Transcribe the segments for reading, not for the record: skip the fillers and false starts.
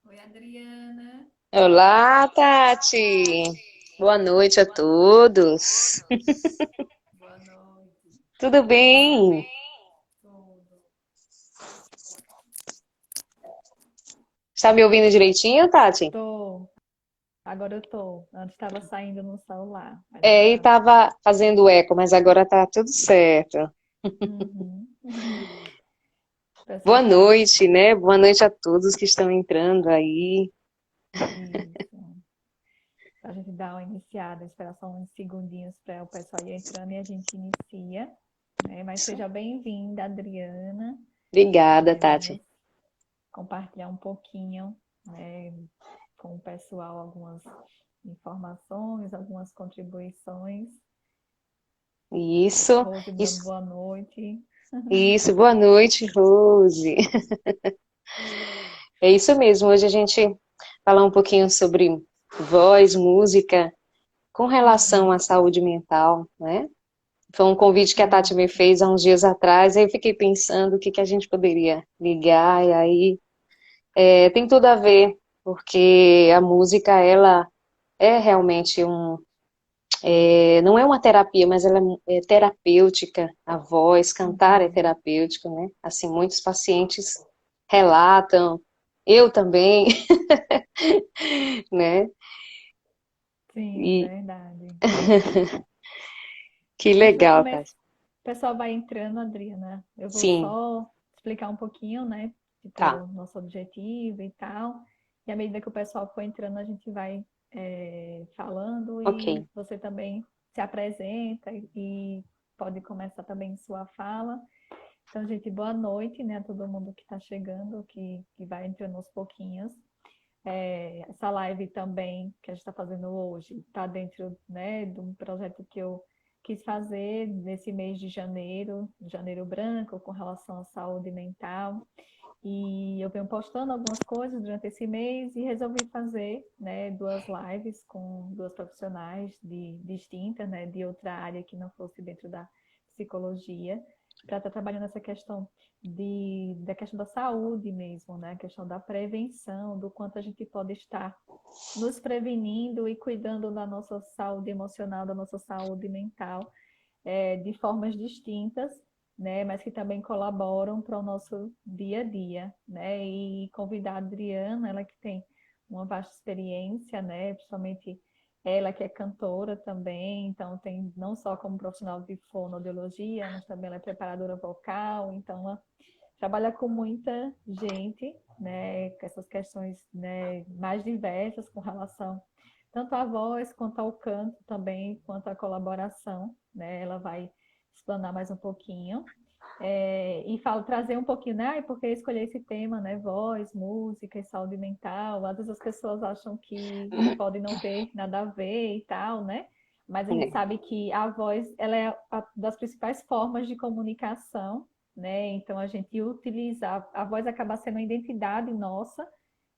Oi, Adriana. Olá, Tati. Boa noite a todos. Boa noite. Tudo bem? Tudo. Está me ouvindo direitinho, Tati? Tô. Agora eu tô. Antes estava saindo no celular, mas É, e agora. estava fazendo eco, mas agora tá tudo certo. Uhum. O pessoal Boa tá. noite, né? Boa noite a todos que estão entrando aí. Isso. A gente dá uma iniciada, esperar só uns segundinhos para o pessoal ir entrando e a gente inicia, né? Mas seja bem-vinda, Adriana. Obrigada, Né? Tati. Vamos compartilhar um pouquinho, né, com o pessoal algumas informações, algumas contribuições. Isso, Rose dando isso, boa noite. isso. Boa noite, Rose. É isso mesmo. Hoje a gente falar um pouquinho sobre voz, música, com relação à Uhum, saúde mental, né? Foi um convite que a Tati me isso. fez há uns dias atrás, aí eu fiquei pensando o que que a gente poderia ligar, e aí tem tudo a ver, porque a música, ela é realmente não é uma terapia, mas ela é terapêutica, a voz, cantar é Uhum. terapêutico, né? Assim, muitos pacientes relatam, eu também, né? Sim, E verdade. que A gente vai legal, começar. Tati. O pessoal vai entrando, Adriana. Eu vou Sim, só explicar um pouquinho, né? tá, Tipo, nosso objetivo e tal. E à medida que o pessoal for entrando, a gente vai falando e ok. você também se apresenta e pode começar também sua fala. Então, gente, boa noite, né, a todo mundo que está chegando, que vai entrando aos pouquinhos. Essa live também que a gente está fazendo hoje está dentro, né, de um projeto que eu quis fazer nesse mês de janeiro, janeiro branco, com relação à saúde mental. E eu venho postando algumas coisas durante esse mês e resolvi fazer, né, duas lives com duas profissionais distintas, né, de outra área que não fosse dentro da psicologia, para estar trabalhando essa questão da questão da saúde mesmo, né, a questão da prevenção, do quanto a gente pode estar nos prevenindo e cuidando da nossa saúde emocional, da nossa saúde mental, de formas distintas, né, mas que também colaboram para o nosso dia a dia, né, e convidar a Adriana, ela que tem uma vasta experiência, né, principalmente ela que é cantora também, então tem não só como profissional de fonoaudiologia, mas também ela é preparadora vocal, então ela trabalha com muita gente, né, com essas questões, né, mais diversas com relação tanto à voz quanto ao canto também, quanto à colaboração, né? Ela vai explanar mais um pouquinho. E falo, trazer um pouquinho, né? Ai, por que escolher esse tema, né? Voz, música e saúde mental. Às vezes as pessoas acham que pode não ter nada a ver e tal, né? Mas a gente É. sabe que a voz, ela é a das principais formas de comunicação, né? Então a gente utiliza, a voz acaba sendo uma identidade nossa,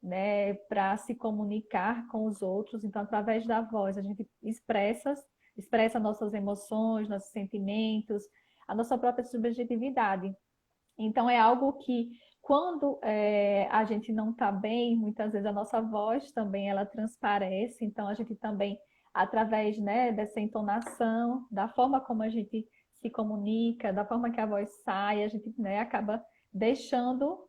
né, para se comunicar com os outros. Então, através da voz, a gente expressa nossas emoções, nossos sentimentos, a nossa própria subjetividade. Então, é algo que, quando a gente não está bem, muitas vezes a nossa voz também ela transparece. Então, a gente também, através, né, dessa entonação, da forma como a gente se comunica, da forma que a voz sai, a gente, né, acaba deixando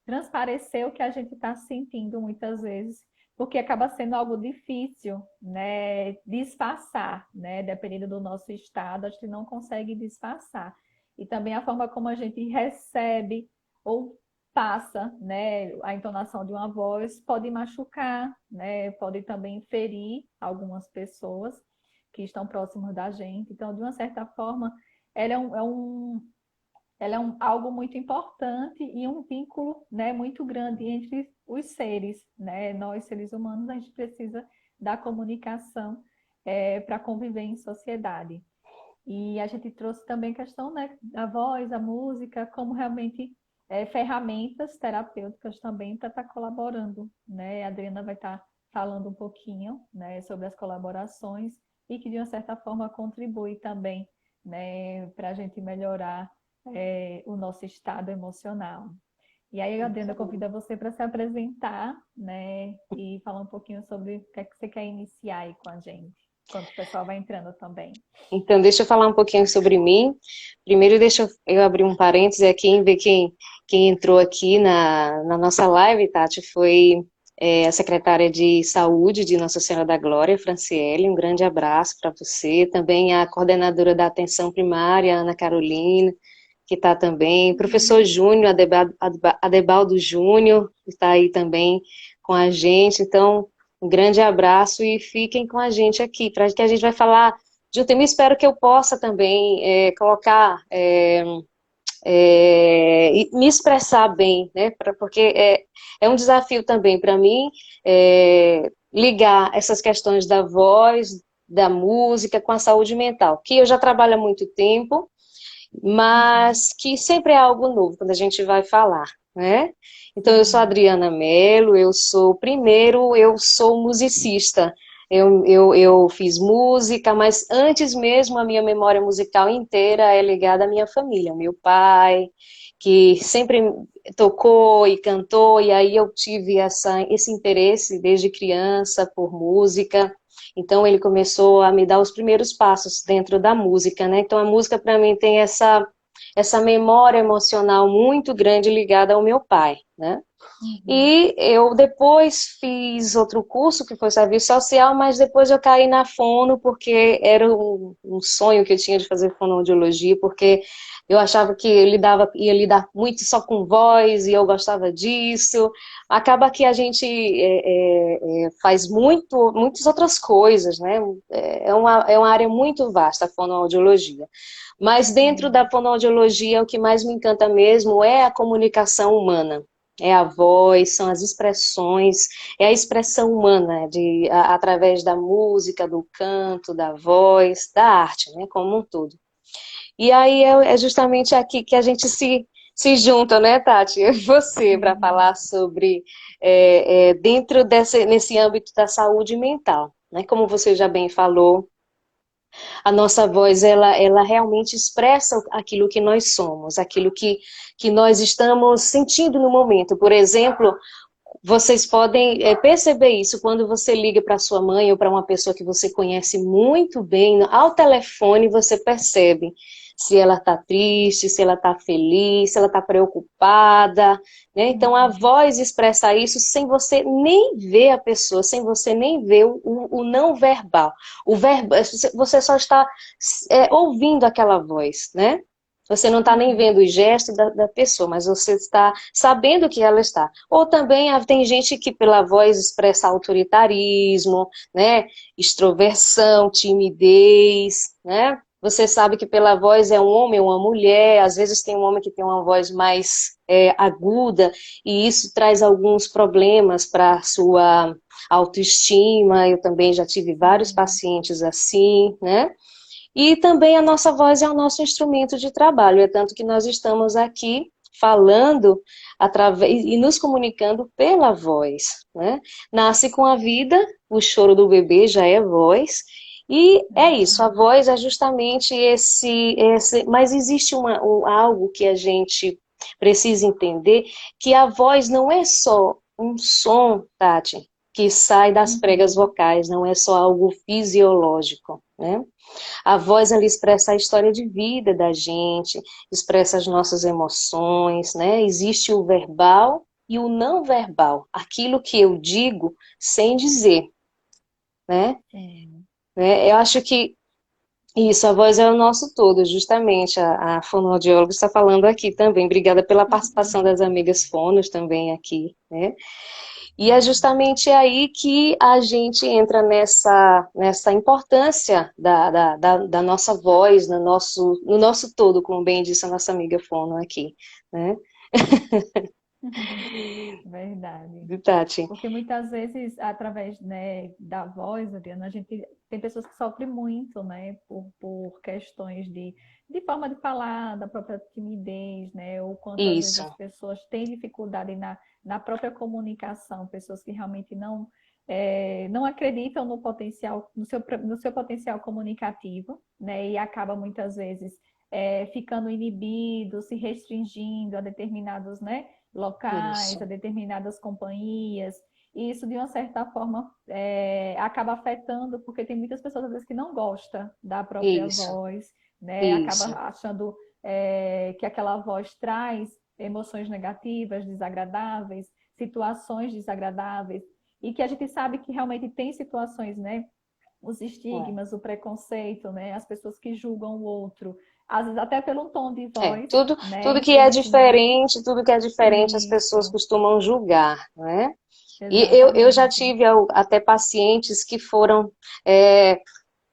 transparecer o que a gente está sentindo muitas vezes, porque acaba sendo algo difícil, né, disfarçar, né, dependendo do nosso estado, a gente não consegue disfarçar e também a forma como a gente recebe ou passa, né, a entonação de uma voz pode machucar, né, pode também ferir algumas pessoas que estão próximas da gente. Então, de uma certa forma, ela algo muito importante e um vínculo, né, muito grande entre os seres, né? Nós, seres humanos, a gente precisa da comunicação para conviver em sociedade. E a gente trouxe também a questão, né, da voz, a música, como realmente ferramentas terapêuticas também para estar colaborando, né? A Adriana vai estar falando um pouquinho, né, sobre as colaborações e que de uma certa forma contribui também, né, para a gente melhorar o nosso estado emocional. E aí, Adriana, eu convido você para se apresentar, né? E falar um pouquinho sobre o que é que você quer iniciar aí com a gente, enquanto o pessoal vai entrando também. Então, deixa eu falar um pouquinho sobre mim. Primeiro, deixa eu abrir um parêntese aqui e ver quem entrou aqui na nossa live, Tati, foi a secretária de Saúde de Nossa Senhora da Glória, Franciele. Um grande abraço para você. Também a coordenadora da Atenção Primária, Ana Carolina, que está também. Professor Júnior, Adebaldo Júnior, que está aí também com a gente. Então, um grande abraço e fiquem com a gente aqui, para que a gente vai falar de um tema. Espero que eu possa também colocar, e me expressar bem, né? Porque é um desafio também para mim ligar essas questões da voz, da música com a saúde mental, que eu já trabalho há muito tempo, mas que sempre é algo novo quando a gente vai falar, né? Então, eu sou Adriana Mello, eu sou musicista. Eu fiz música, mas antes mesmo a minha memória musical inteira é ligada à minha família, meu pai, que sempre tocou e cantou, e aí eu tive esse interesse desde criança por música. Então ele começou a me dar os primeiros passos dentro da música, né? Então a música para mim tem essa memória emocional muito grande ligada ao meu pai, né? E eu depois fiz outro curso, que foi serviço social, mas depois eu caí na fono, porque era um sonho que eu tinha de fazer fonoaudiologia, porque eu achava que ia lidar muito só com voz, e eu gostava disso. Acaba que a gente faz muitas outras coisas, né? É uma área muito vasta, a fonoaudiologia. Mas dentro da fonoaudiologia, o que mais me encanta mesmo é a comunicação humana. É a voz, são as expressões, é a expressão humana através da música, do canto, da voz, da arte, né, como um todo. E aí é justamente aqui que a gente se junta, né, Tati? Eu e você, para falar sobre dentro nesse âmbito da saúde mental, né? Como você já bem falou, a nossa voz, ela realmente expressa aquilo que nós somos, aquilo que nós estamos sentindo no momento. Por exemplo, vocês podem perceber isso quando você liga para sua mãe ou para uma pessoa que você conhece muito bem, ao telefone você percebe se ela está triste, se ela está feliz, se ela está preocupada, né? Então a voz expressa isso sem você nem ver a pessoa, sem você nem ver o não verbal. Você só está ouvindo aquela voz, né? Você não está nem vendo o gesto da pessoa, mas você está sabendo que ela está. Ou também tem gente que pela voz expressa autoritarismo, né? Extroversão, timidez, né? Você sabe que pela voz é um homem ou uma mulher, às vezes tem um homem que tem uma voz mais aguda, e isso traz alguns problemas para a sua autoestima. Eu também já tive vários pacientes assim, né? E também a nossa voz é o nosso instrumento de trabalho, é tanto que nós estamos aqui falando através e nos comunicando pela voz, né? Nasce com a vida, o choro do bebê já é voz, e é isso, a voz é justamente mas existe algo que a gente precisa entender, que a voz não é só um som, Tati, que sai das pregas vocais, não é só algo fisiológico, né? A voz ali expressa a história de vida da gente, expressa as nossas emoções, né? Existe o verbal e o não verbal, aquilo que eu digo sem dizer, né? Eu acho que isso, a voz é o nosso todo, justamente. A fonoaudióloga está falando aqui também. Obrigada pela participação das amigas fonos também aqui, né? E é justamente aí que a gente entra nessa importância da nossa voz, no nosso todo, como bem disse a nossa amiga Fono aqui, né? Verdade. Tati. Porque muitas vezes, através, né, da voz, Adriana, a gente tem pessoas que sofrem muito, né, por questões de forma de falar, da própria timidez, né, ou quanto às vezes Isso. as pessoas têm dificuldade na própria comunicação, pessoas que realmente não acreditam no potencial, no seu potencial comunicativo, né, e acaba muitas vezes ficando inibido, se restringindo a determinados, né, locais, a Isso, determinadas companhias. E isso, de uma certa forma, acaba afetando, porque tem muitas pessoas, às vezes, que não gostam da própria isso, voz, né? Acaba isso. achando que aquela voz traz emoções negativas, desagradáveis, situações desagradáveis, e que a gente sabe que realmente tem situações, né? Os estigmas, o preconceito, né? As pessoas que julgam o outro, às vezes até pelo tom de voz, Tudo né? que é Eles, diferente, tudo que é diferente, as pessoas isso, costumam julgar, né? E eu já exatamente. tive até pacientes que foram é,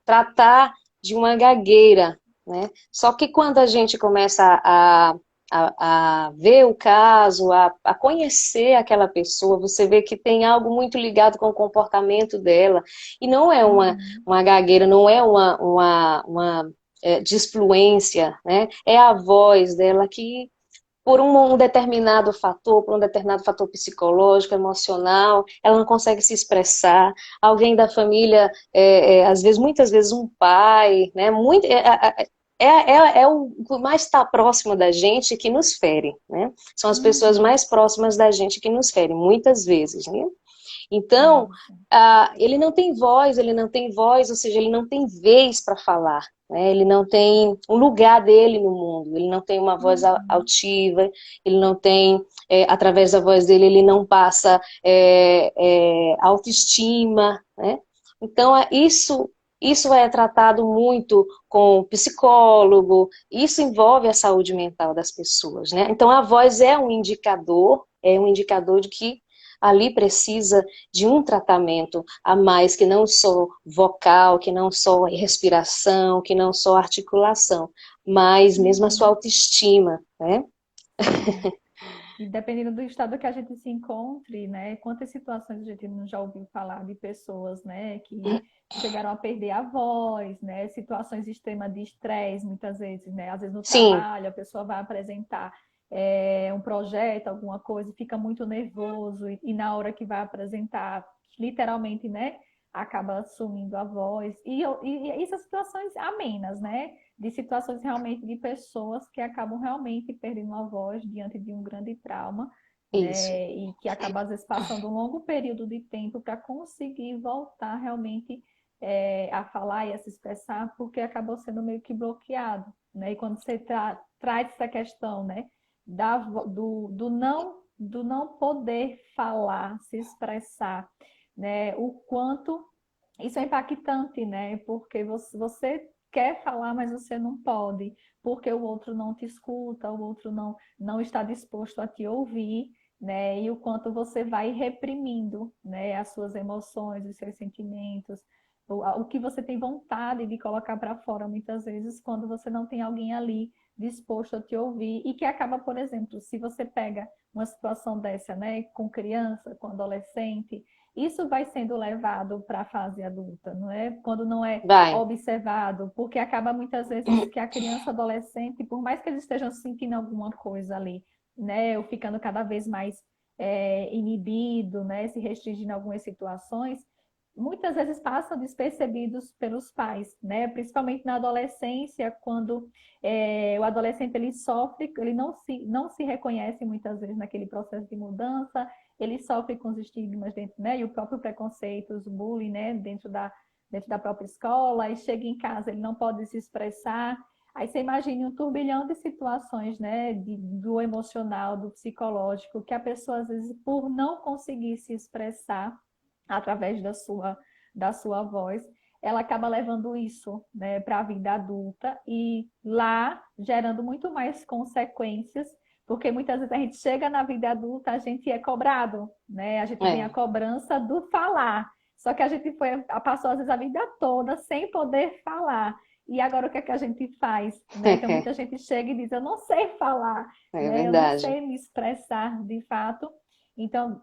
tratar de uma gagueira, né? Só que quando a gente começa a ver o caso, a conhecer aquela pessoa, você vê que tem algo muito ligado com o comportamento dela, e não é Uhum, uma gagueira, não é uma disfluência, né? É a voz dela que por um determinado fator, por um determinado fator psicológico, emocional, ela não consegue se expressar. Alguém da família, às vezes, muitas vezes um pai, né? É o que mais está próximo da gente que nos fere, né? São as pessoas uhum, mais próximas da gente que nos ferem, muitas vezes, né? Então, isso. ele não tem voz, ou seja, ele não tem vez para falar, né? Ele não tem um lugar dele no mundo, ele não tem uma voz Uhum. altiva, ele não tem, através da voz dele, ele não passa autoestima, né? Então, isso é tratado muito com psicólogo, isso envolve a saúde mental das pessoas, né? Então, a voz é um indicador de que ali precisa de um tratamento a mais, que não só vocal, que não só respiração, que não só articulação, mas mesmo a sua Uhum. autoestima, né? É. E dependendo do estado que a gente se encontre, né? Quantas situações a gente não já ouviu falar de pessoas, né, que chegaram a perder a voz, né? Situações extremas de estresse, muitas vezes, né? Às vezes no Sim, trabalho, a pessoa vai apresentar um projeto, alguma coisa, fica muito nervoso e na hora que vai apresentar, literalmente, né? Acaba sumindo a voz. E essas situações amenas, né? De situações realmente de pessoas que acabam realmente perdendo a voz diante de um grande trauma, isso. né? E que acaba às vezes passando um longo período de tempo para conseguir voltar realmente a falar e a se expressar, porque acabou sendo meio que bloqueado, né? E quando você traz essa questão, né? Do não poder falar, se expressar, né? O quanto isso é impactante, né? Porque você quer falar, mas você não pode, porque o outro não te escuta, o outro não está disposto a te ouvir, né? E o quanto você vai reprimindo, né, as suas emoções, os seus sentimentos, o que você tem vontade de colocar para fora muitas vezes quando você não tem alguém ali disposto a te ouvir e que acaba, por exemplo, se você pega uma situação dessa, né, com criança, com adolescente, isso vai sendo levado para a fase adulta, não é? Quando não é Vai. observado, porque acaba muitas vezes que a criança, adolescente, por mais que eles estejam sentindo alguma coisa ali, né, ou ficando cada vez mais inibido, né, se restringindo em algumas situações, muitas vezes passam despercebidos pelos pais, né? Principalmente na adolescência, quando o adolescente ele sofre, ele não se reconhece muitas vezes naquele processo de mudança, ele sofre com os estigmas dentro, né? E o próprio preconceito, os bullying, né? Dentro da própria escola, e chega em casa, ele não pode se expressar. Aí você imagina um turbilhão de situações, né? Do emocional, do psicológico, que a pessoa, às vezes, por não conseguir se expressar através da sua voz, ela acaba levando isso, né, para a vida adulta e lá gerando muito mais consequências, porque muitas vezes a gente chega na vida adulta, a gente é cobrado, né? A gente tem a É. cobrança do falar. Só que a gente passou às vezes a vida toda sem poder falar. E agora o que é que a gente faz, né? Então muita gente chega e diz: "Eu não sei falar, É né? Eu não verdade. sei me expressar de fato". Então,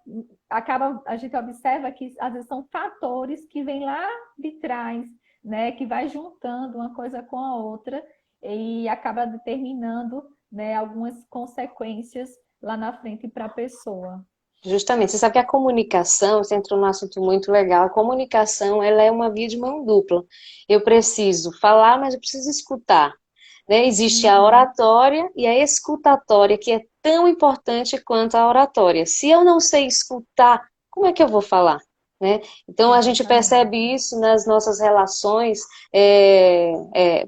acaba, a gente observa que às vezes são fatores que vêm lá de trás, né, que vai juntando uma coisa com a outra e acaba determinando, né, algumas consequências lá na frente para a pessoa. Justamente, você sabe que a comunicação, você entrou num assunto muito legal, a comunicação, ela é uma via de mão dupla. Eu preciso falar, mas eu preciso escutar. né? Existe a Uhum. oratória e a escutatória, que é tão importante quanto a oratória. Se eu não sei escutar, como é que eu vou falar? Né? Então, a gente percebe Exatamente. isso nas nossas relações.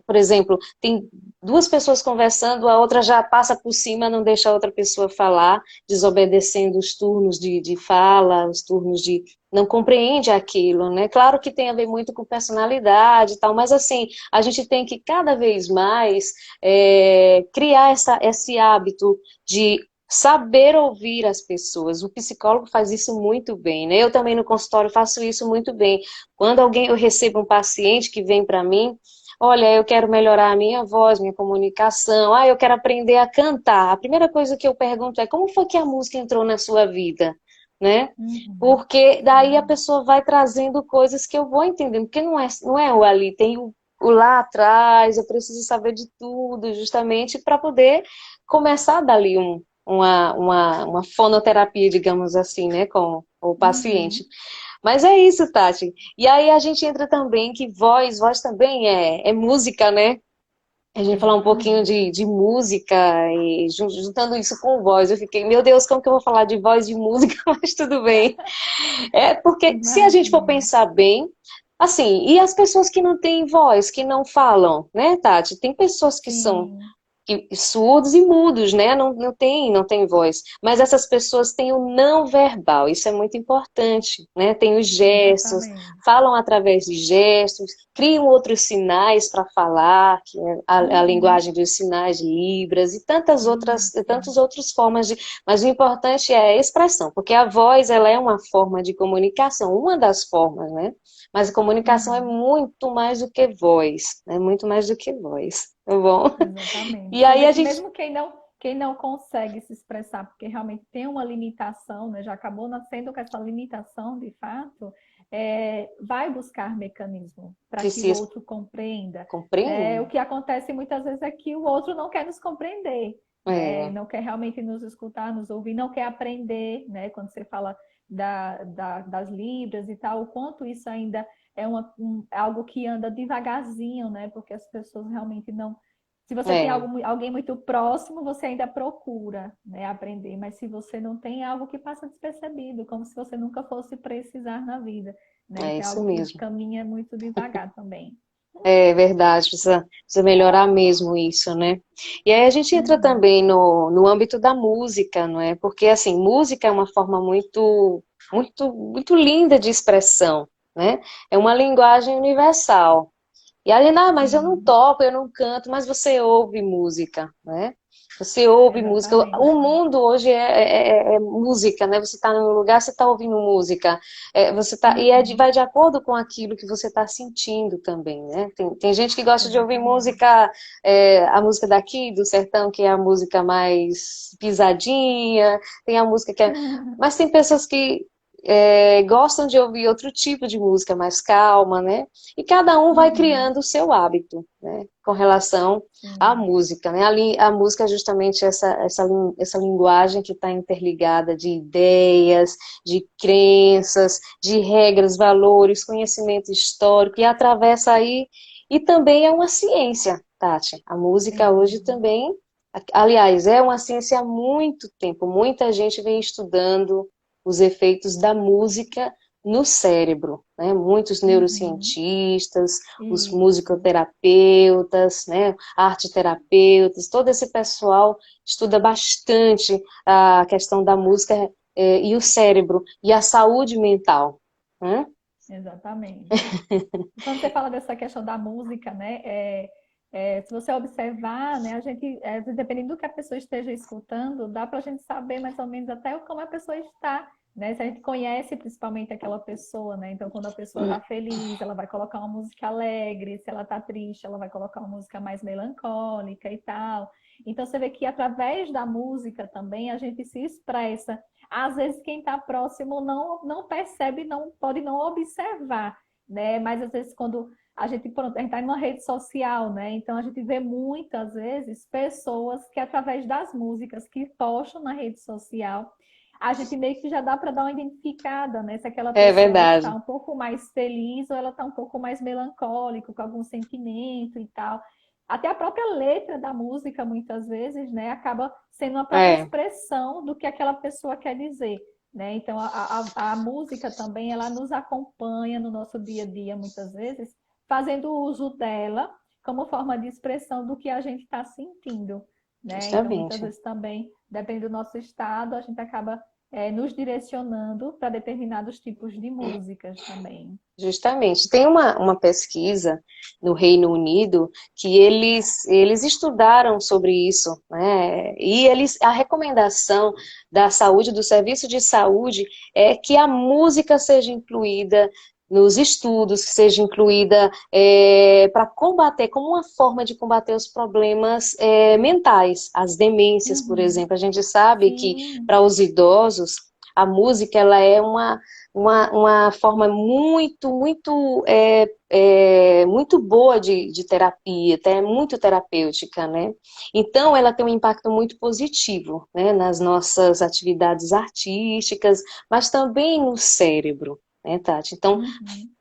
Por exemplo, tem duas pessoas conversando, a outra já passa por cima, não deixa a outra pessoa falar, desobedecendo os turnos de fala, os turnos de... Não compreende aquilo, né? Claro que tem a ver muito com personalidade e tal, mas assim, a gente tem que cada vez mais criar esse hábito de saber ouvir as pessoas. O psicólogo faz isso muito bem, né? Eu também no consultório faço isso muito bem. Quando eu recebo um paciente que vem para mim, olha, eu quero melhorar a minha voz, minha comunicação, eu quero aprender a cantar. A primeira coisa que eu pergunto é como foi que a música entrou na sua vida, né? Uhum. Porque daí a Uhum. pessoa vai trazendo coisas que eu vou entendendo, porque não é o ali, tem o lá atrás, eu preciso saber de tudo, justamente para poder começar dali uma fonoterapia, digamos assim, né, com o paciente. Uhum. Mas é isso, Tati. E aí a gente entra também que voz também é música, né? A gente falar um pouquinho Exatamente. de música e juntando isso com voz. Eu fiquei, meu Deus, como que eu vou falar de voz e música? Mas tudo bem. É porque se a gente for Imagina. pensar bem, assim, e as pessoas que não têm voz, que não falam, né, Tati? Tem pessoas que são Sim, surdos e mudos, né? Não tem voz. Mas essas pessoas têm o não verbal, isso é muito importante, né? Tem os gestos, exatamente. falam através de gestos, criam outros sinais para falar, que é a Uhum. linguagem dos sinais de Libras e tantas outras, Isso. tantas outras formas de. Mas o importante é a expressão, porque a voz ela é uma forma de comunicação, uma das formas, né? Mas a comunicação é Uhum. muito mais do que voz, é muito mais do que voz, tá bom? Exatamente. E Você aí vê a que gente. mesmo quem não consegue se expressar, porque realmente tem uma limitação, né, já acabou nascendo com essa limitação de fato, vai buscar mecanismo para que o Precisa outro compreenda. Né? O compreender. que acontece muitas vezes é que o outro não quer nos compreender, né? É, Não quer realmente nos escutar, nos ouvir, não quer aprender, né? Quando você fala das libras e tal, o quanto isso ainda algo que anda devagarzinho, né? Porque as pessoas realmente não. Se você tem é, alguém muito próximo, você ainda procura, né, aprender, mas se você não tem, é algo que passa despercebido, como se você nunca fosse precisar na vida, né? é Então é isso algo que mesmo. caminha muito devagar também. É verdade, precisa melhorar mesmo isso, né? E aí a gente entra Uhum. também no âmbito da música, não é? Porque, assim, música é uma forma muito, muito, muito linda de expressão, né? É uma linguagem universal. E ali, mas eu não Sim, toco, eu não canto, mas você ouve música, né? Você ouve música. O exatamente. mundo hoje é música, né? Você está num lugar, você está ouvindo música. Uhum. Vai de acordo com aquilo que você está sentindo também, né? Tem gente que gosta de ouvir Exatamente. música, a música daqui do sertão, que é a música mais pisadinha, tem a música que é. Mas tem pessoas que gostam de ouvir outro tipo de música mais calma, né? E cada um vai Uhum. criando o seu hábito, né, com relação à Sim, música, né? A música é justamente essa linguagem que está interligada de ideias, de crenças, de regras, valores, conhecimento histórico, e atravessa aí, e também é uma ciência, Tati. A música hoje sim. também, aliás, é uma ciência há muito tempo, muita gente vem estudando os efeitos da música no cérebro, né? Muitos Uhum. neurocientistas, os Isso. musicoterapeutas, né? Arteterapeutas, todo esse pessoal estuda bastante a questão da música e o cérebro e a saúde mental, né? Exatamente. E quando você fala dessa questão da música, né, se você observar, né, a gente, dependendo do que a pessoa esteja escutando, dá para a gente saber mais ou menos até como a pessoa está, né? Se a gente conhece principalmente aquela pessoa, né? Então, quando a pessoa está feliz, ela vai colocar uma música alegre. Se ela está triste, ela vai colocar uma música mais melancólica e tal. Então, você vê que através da música também a gente se expressa. Às vezes, quem está próximo não percebe, não pode não observar, né? Mas às vezes quando pronto, a gente está em uma rede social, né? Então a gente vê muitas vezes pessoas que através das músicas que postam na rede social, a gente meio que já dá para dar uma identificada, né? Se aquela É pessoa está verdade. um pouco mais feliz ou ela está um pouco mais melancólica, com algum sentimento e tal. até a própria letra da música, muitas vezes, né, acaba sendo uma própria É, expressão do que aquela pessoa quer dizer, né? Então, a música também, ela nos acompanha no nosso dia a dia, muitas vezes, fazendo uso dela como forma de expressão do que a gente está sentindo, né? Então, muitas justamente. vezes também, depende do nosso estado, a gente acaba nos direcionando para determinados tipos de músicas também. Justamente. Tem uma pesquisa no Reino Unido que eles estudaram sobre isso, né? E a recomendação da saúde, do serviço de saúde, é que a música seja incluída nos estudos, que seja incluída para combater, como uma forma de combater os problemas mentais, as demências, por Uhum. exemplo. A gente sabe que Sim, para os idosos, a música ela é uma forma muito boa de terapia, até muito terapêutica, né? Então, ela tem um impacto muito positivo, né, nas nossas atividades artísticas, mas também no cérebro, né, Tati? Então, uhum.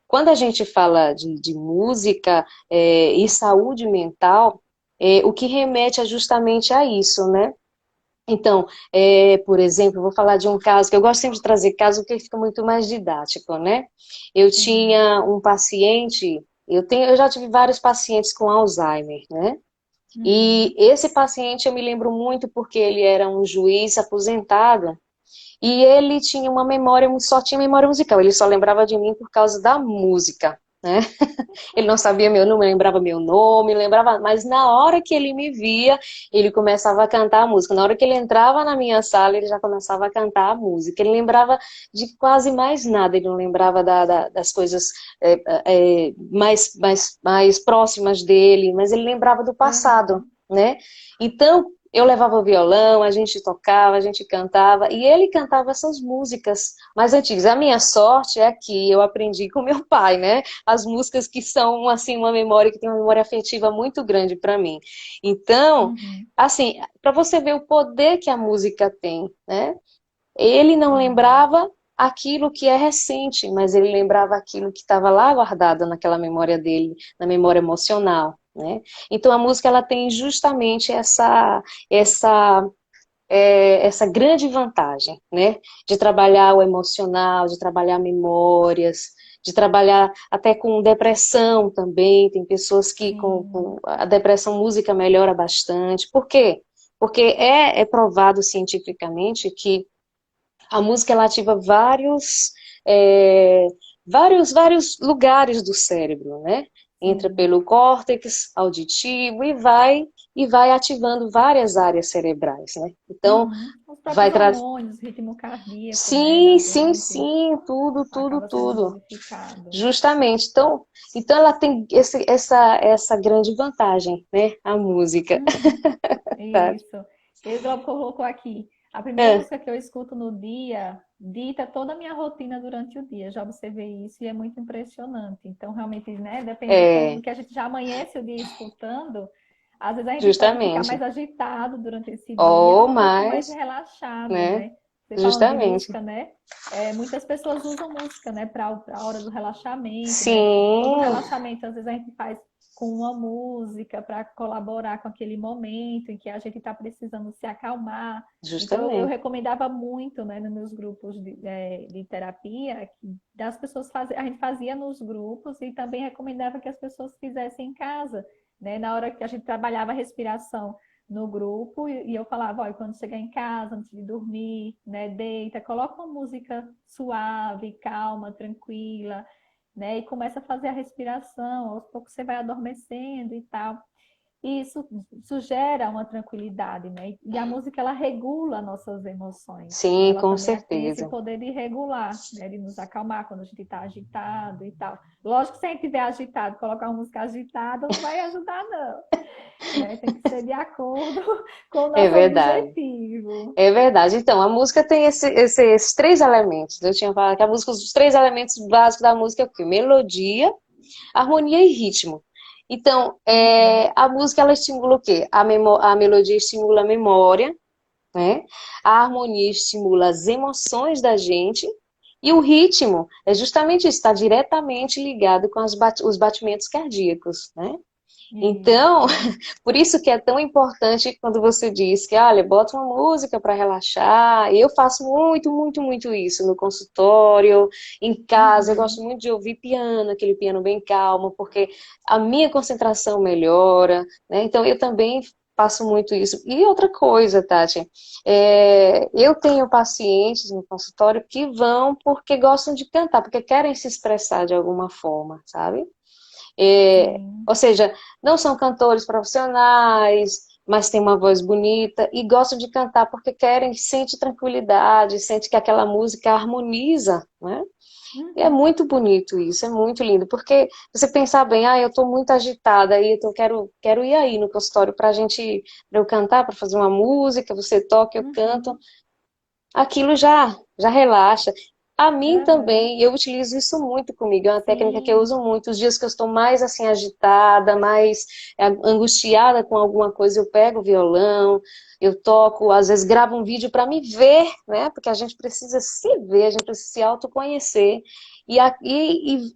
quando a gente fala de música, e saúde mental, o que remete é justamente a isso, né? Então, por exemplo, eu vou falar de um caso que eu gosto sempre de trazer caso porque fica muito mais didático, né? Eu Sim. tinha um paciente, eu já tive vários pacientes com Alzheimer, né? E Uhum. esse paciente eu me lembro muito porque ele era um juiz aposentado e ele tinha uma memória, só tinha memória musical, ele só lembrava de mim por causa da música, né? Ele não sabia meu nome, lembrava meu nome, lembrava, mas na hora que ele me via, ele começava a cantar a música. Na hora que ele entrava na minha sala, ele já começava a cantar a música. Ele lembrava de quase mais nada, ele não lembrava das coisas mais próximas dele, mas ele lembrava do passado, Uhum. né? Então, eu levava o violão, a gente tocava, a gente cantava, e ele cantava essas músicas mais antigas. A minha sorte é que eu aprendi com meu pai, né? As músicas que são assim uma memória que tem uma memória afetiva muito grande para mim. Então, Uhum. assim, para você ver o poder que a música tem, né? Ele não Sim. lembrava aquilo que é recente, mas ele lembrava aquilo que estava lá guardado naquela memória dele, na memória emocional, né? Então a música ela tem justamente essa grande vantagem, né? De trabalhar o emocional, de trabalhar memórias, de trabalhar até com depressão também. Tem pessoas que com Sim. a depressão música melhora bastante. Por quê? Porque é provado cientificamente que a música ela ativa é, vários lugares do cérebro, né? Entra Sim. pelo córtex auditivo e vai ativando várias áreas cerebrais, né? Então, Uhum. Os vai próprios trazer. hormônios, ritmo cardíaco, né, Sim, da sim, gente sim, tudo, tudo, acaba sendo tudo. modificado. Justamente. Então ela tem essa grande vantagem, né? A música. Uhum. Tá? Isso. Ele colocou aqui. A primeira É, música que eu escuto no dia dita toda a minha rotina durante o dia. Já observei isso e é muito impressionante. Então, realmente, né, depende de como é, que a gente já amanhece o dia escutando. Às vezes a gente pode ficar mais justamente. agitado durante esse dia Ou ou um pouco mais mais, relaxado, né? né? Você falando de Justamente. música, né? Muitas pessoas usam música, né, para a hora do relaxamento, né? Todo Sim, relaxamento, às vezes a gente faz com uma música para colaborar com aquele momento em que a gente está precisando se acalmar. Então, eu justamente. recomendava muito, né, nos meus grupos de terapia, que das pessoas a gente fazia nos grupos e também recomendava que as pessoas fizessem em casa, né, na hora que a gente trabalhava a respiração no grupo e eu falava, olha, quando chegar em casa, antes de dormir, né, deita, coloca uma música suave, calma, tranquila, né? E começa a fazer a respiração, aos poucos você vai adormecendo e tal. E isso gera uma tranquilidade, né? E a música ela regula nossas emoções, né? Sim, Ela com também tem esse certeza. poder de regular, né? De nos acalmar quando a gente está agitado e tal. Lógico que se a gente estiver agitado, colocar uma música agitada não vai ajudar, não, né? Tem que ser de acordo com o É nosso verdade. objetivo. É verdade. Então, a música tem esses três elementos. Eu tinha falado que a música, os três elementos básicos da música é o quê? Melodia, harmonia e ritmo. Então, Uhum. a música ela estimula o quê? A melodia estimula a memória, né? A harmonia estimula as emoções da gente e o ritmo é justamente isso, está diretamente ligado com os batimentos cardíacos, né? Então, Isso. por isso que é tão importante quando você diz que, olha, bota uma música para relaxar. Eu faço muito, muito, muito isso no consultório, em casa. Eu gosto Uhum. muito de ouvir piano, aquele piano bem calmo, porque a minha concentração melhora, né? Então, eu também faço muito isso. E outra coisa, Tati, eu tenho pacientes no consultório que vão porque gostam de cantar, porque querem se expressar de alguma forma, sabe? Sim. Ou seja, não são cantores profissionais, mas têm uma voz bonita e gostam de cantar porque querem, sente tranquilidade, sente que aquela música harmoniza, né? E é Uhum. muito bonito isso, é muito lindo, porque você pensar bem, eu estou muito agitada aí, então quero ir aí no consultório para a gente, para eu cantar, para fazer uma música, você toca, eu canto, Uhum. aquilo já relaxa. A mim Aham. também, eu utilizo isso muito comigo, é uma técnica que eu Sim. uso muito. Os dias que eu estou mais assim agitada, mais angustiada com alguma coisa, eu pego o violão, eu toco, às vezes gravo um vídeo para me ver, né? Porque a gente precisa se ver, a gente precisa se autoconhecer e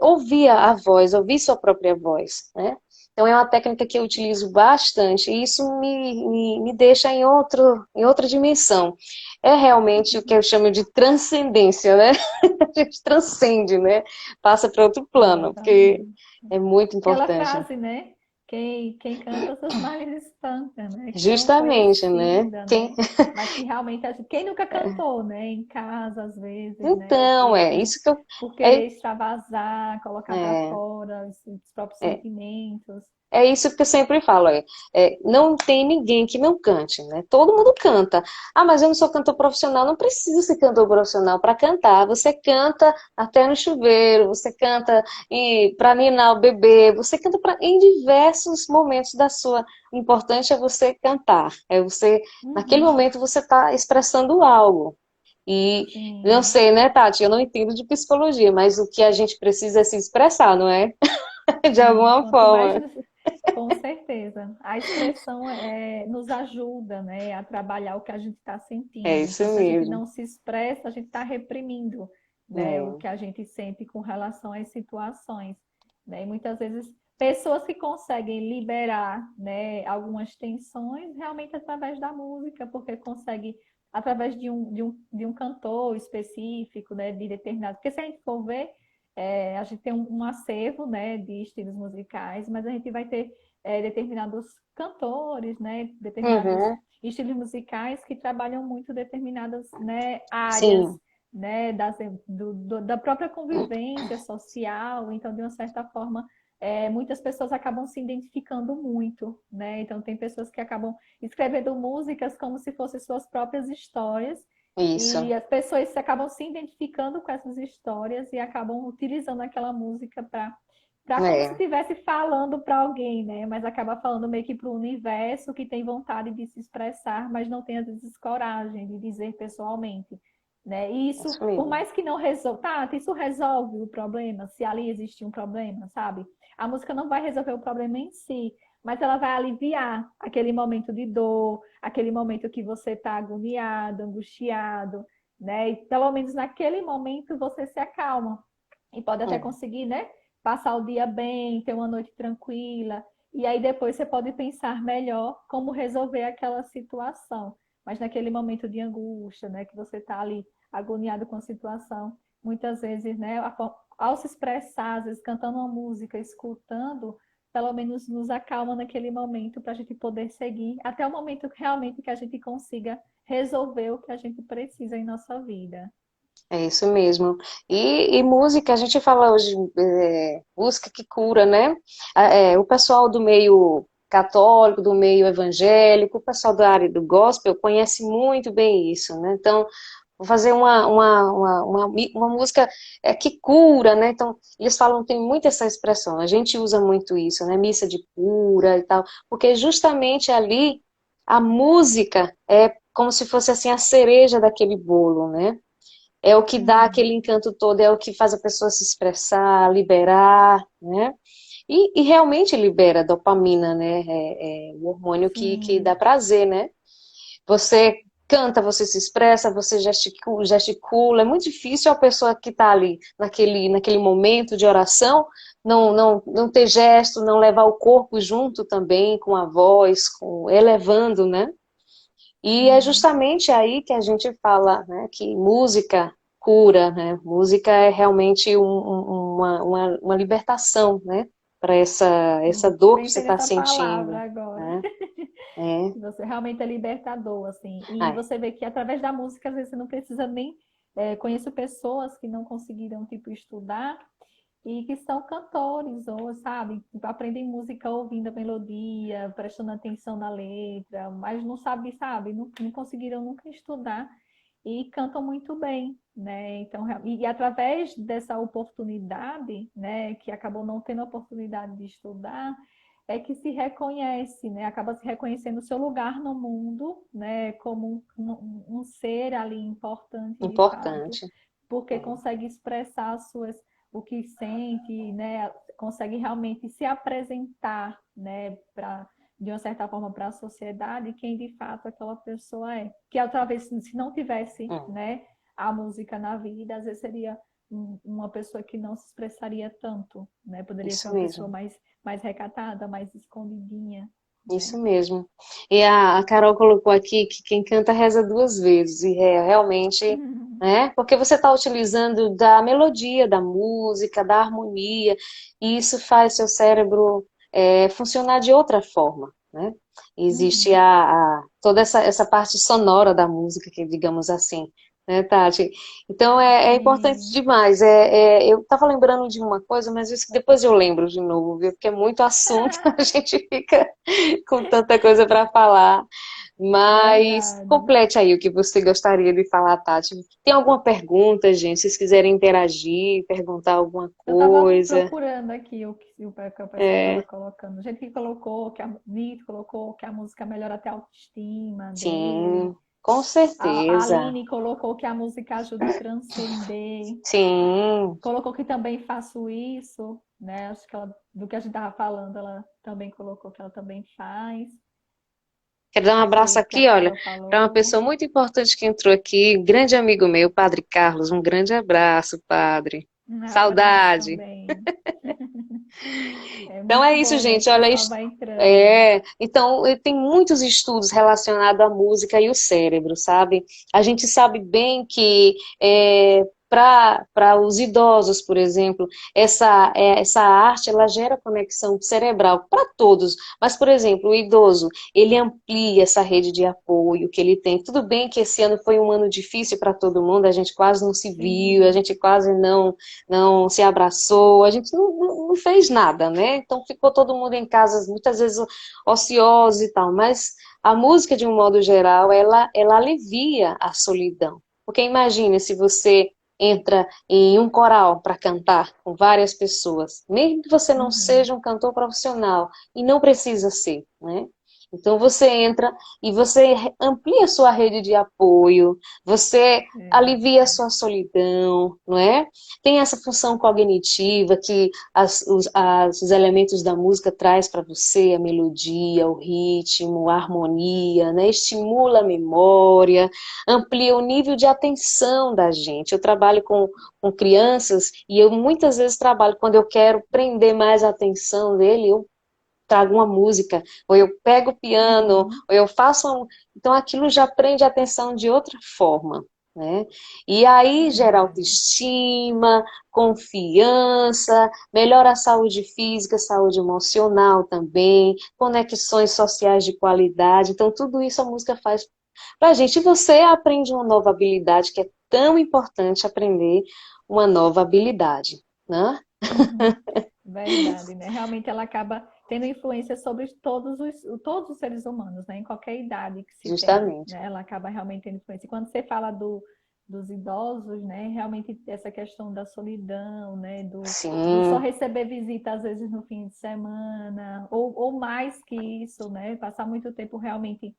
ouvir a voz, ouvir sua própria voz, né? Então é uma técnica que eu utilizo bastante e isso me deixa em outra dimensão. É realmente o que eu chamo de transcendência, né? A gente transcende, né? Passa para outro plano, porque Exatamente. é muito Aquela importante. frase, né? Quem canta seus males espanta, né? Que é tão Justamente, né? conhecida, né? Mas que realmente quem nunca cantou, né? Em casa, às vezes, né? Então, é isso que eu. Por É, querer extravasar, colocar para é, fora os próprios é, sentimentos. É isso que eu sempre falo, não tem ninguém que não cante, né? Todo mundo canta. Ah, mas eu não sou cantor profissional, não precisa ser cantor profissional para cantar. Você canta até no chuveiro, você canta para ninar o bebê, você canta em diversos momentos da sua. O importante é você cantar. Naquele Uhum, momento você está expressando algo. E não sim. sei, né, Tati? Eu não entendo de psicologia, mas o que a gente precisa é se expressar, não é? De Sim, alguma quanto mais, forma. com certeza, a expressão nos ajuda, né, a trabalhar o que a gente está É sentindo. isso Então, se a gente mesmo. não se expressa, a gente está reprimindo, né, o É, que a gente sente com relação às situações, né? E muitas vezes pessoas que conseguem liberar, né, algumas tensões realmente através da música, porque consegue através de um cantor específico, né, de determinado. Porque se a gente for ver a gente tem um acervo, né, de estilos musicais, mas a gente vai ter determinados cantores, né, determinados uhum, estilos musicais que trabalham muito determinadas, né, áreas, sim, né, da própria convivência social. Então, de uma certa forma, muitas pessoas acabam se identificando muito, né? Então, tem pessoas que acabam escrevendo músicas como se fossem suas próprias histórias e isso. as pessoas se acabam se identificando com essas histórias e acabam utilizando aquela música para como se É, estivesse falando para alguém, né? Mas acaba falando meio que para o universo que tem vontade de se expressar, mas não tem às vezes coragem de dizer pessoalmente, né? E isso, isso por mesmo. mais que não resolva, tá, isso resolve o problema, se ali existe um problema, sabe? A música não vai resolver o problema em si, mas ela vai aliviar aquele momento de dor, aquele momento que você está agoniado, angustiado, né? E pelo menos naquele momento você se acalma e pode até É, conseguir, né? Passar o dia bem, ter uma noite tranquila. E aí depois você pode pensar melhor como resolver aquela situação. Mas naquele momento de angústia, né? Que você está ali agoniado com a situação, muitas vezes, né? Ao se expressar, às vezes cantando uma música, escutando, pelo menos nos acalma naquele momento para a gente poder seguir até o momento realmente que a gente consiga resolver o que a gente precisa em nossa vida. é isso mesmo. E música, a gente fala hoje, música que cura, né? O pessoal do meio católico, do meio evangélico, o pessoal da área do gospel conhece muito bem isso, né? Então, vou fazer uma música que cura, né? Então, eles falam, tem muito essa expressão, a gente usa muito isso, né? Missa de cura e tal, porque justamente ali a música é como se fosse assim a cereja daquele bolo, né? É o que dá Uhum. aquele encanto todo, é o que faz a pessoa se expressar, liberar, né? E realmente libera dopamina, né? É o hormônio que dá Sim, prazer, né? Você canta, você se expressa, você gesticula. É muito difícil a pessoa que está ali naquele momento de oração não ter gesto, não levar o corpo junto também com a voz, elevando, né? E é Sim. justamente aí que a gente fala, né, que música cura, né? Música é realmente uma libertação, né? Para essa dor que você Pensei está nessa palavra sentindo, agora. né? É. Você realmente é libertador, assim. E Ai, você vê que através da música, às vezes, você não precisa nem. Conheço pessoas que não conseguiram, tipo, estudar e que são cantores, ou, sabe, tipo, aprendem música ouvindo a melodia, prestando atenção na letra, mas não sabe, não conseguiram nunca estudar e cantam muito bem, né? Então, e através dessa oportunidade, né, que acabou não tendo a oportunidade de estudar, é que se reconhece, né? Acaba se reconhecendo o seu lugar no mundo, né? Como um ser ali importante de fato, importante. porque consegue expressar o que sente, né? Consegue realmente se apresentar, né? De uma certa forma para a sociedade quem de fato aquela pessoa é. Que talvez se não tivesse, Hum, né? A música na vida, às vezes seria uma pessoa que não se expressaria tanto, né? Poderia ser isso uma pessoa mesmo. mais recatada, mais escondidinha, né? Isso mesmo. E a Carol colocou aqui que quem canta reza duas vezes, e é realmente, né? Porque você está utilizando da melodia, da música, da harmonia, e isso faz seu cérebro funcionar de outra forma, né? Existe Uhum. toda essa parte sonora da música, que digamos assim, né, Tati? Então é importante Sim. demais. Eu estava lembrando de uma coisa, mas isso depois eu lembro de novo, viu? Porque é muito assunto, a gente fica com tanta coisa para falar. Mas Verdade. complete aí o que você gostaria de falar, Tati. Tem alguma pergunta, gente? Se vocês quiserem interagir, perguntar alguma Eu estava coisa. procurando aqui o que o pessoal estava É, colocando. Gente que colocou, que a Nito colocou que a música melhora até a autoestima dele. sim, com A certeza. Aline colocou que a música ajuda a transcender. Sim. Colocou que também faço isso, né? Acho que do que a gente estava falando, ela também colocou que ela também faz. Quero dar um Deixa eu ver abraço o que a aqui, olha, Carol para uma falou. pessoa muito importante que entrou aqui, um grande amigo meu, Padre Carlos. Um grande abraço, Padre. Um abraço Saudade. também. É Então é muito isso, bom, né? Que gente. o Olha, pessoal vai entrando. então tem muitos estudos relacionados à música e o cérebro, sabe? A gente sabe bem que para os idosos, por exemplo, essa arte ela gera conexão cerebral para todos. Mas, por exemplo, o idoso ele amplia essa rede de apoio que ele tem. Tudo bem que esse ano foi um ano difícil para todo mundo. A gente quase não se viu, a Sim. gente quase não se abraçou, a gente não fez nada, né? Então ficou todo mundo em casa, muitas vezes ociosos e tal, mas a música, de um modo geral, ela alivia a solidão. Porque imagine se você entra em um coral para cantar com várias pessoas, mesmo que você não Uhum. seja um cantor profissional, e não precisa ser, né? Então você entra e você amplia a sua rede de apoio, você É. alivia a sua solidão, não é? Tem essa função cognitiva que os elementos da música traz para você, a melodia, o ritmo, a harmonia, né? Estimula a memória, amplia o nível de atenção da gente. Eu trabalho com crianças e eu muitas vezes trabalho, quando eu quero prender mais a atenção dele, eu trago uma música, ou eu pego o piano, Uhum. ou eu faço então aquilo já prende a atenção de outra forma, né? E aí gera Verdade. autoestima, confiança, melhora a saúde física, saúde emocional também, conexões sociais de qualidade. Então tudo isso a música faz pra gente. E você aprende uma nova habilidade que é tão importante aprender uma nova habilidade, né? Uhum. Verdade, né? Realmente ela acaba tendo influência sobre todos os seres humanos, né? Em qualquer idade que se tem, Justamente. né? Ela acaba realmente tendo influência. E quando você fala dos idosos, né? Realmente essa questão da solidão, né? Do só Sim. receber visita às vezes no fim de semana, ou mais que isso, né? Passar muito tempo realmente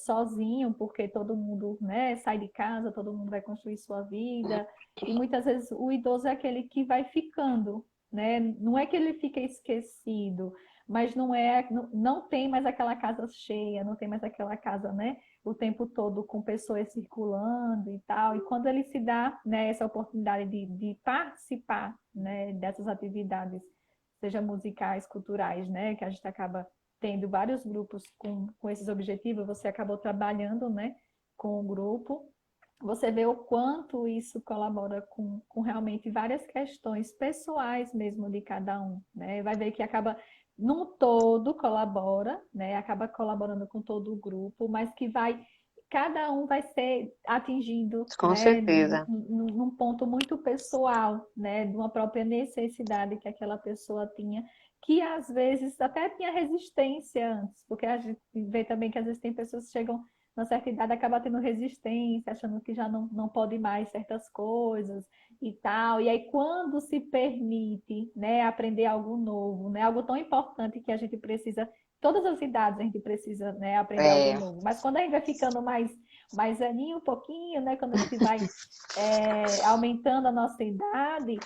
sozinho, porque todo mundo, né? Sai de casa, todo mundo vai construir sua vida. E muitas vezes o idoso é aquele que vai ficando, né? Não é que ele fica esquecido, mas não tem mais aquela casa cheia, não tem mais aquela casa, né? o tempo todo com pessoas circulando e tal, e quando ele se dá, né, essa oportunidade de participar, né, dessas atividades, seja musicais, culturais, né, que a gente acaba tendo vários grupos com esses objetivos, você acabou trabalhando, né, com o grupo, você vê o quanto isso colabora com realmente várias questões pessoais mesmo de cada um, né? Vai ver que acaba, num todo, colabora, né? Acaba colaborando com todo o grupo, mas que vai, cada um vai ser atingido, Com né? certeza. Num ponto muito pessoal, né? De uma própria necessidade que aquela pessoa tinha, que às vezes até tinha resistência antes, porque a gente vê também que às vezes tem pessoas que chegam uma certa idade acaba tendo resistência, achando que já não pode mais certas coisas e tal. E aí, quando se permite, né, aprender algo novo, né, algo tão importante que a gente precisa, todas as idades a gente precisa, né, aprender algo É, novo. Mas quando a gente vai ficando mais velhinho um pouquinho, né, quando a gente vai aumentando a nossa idade,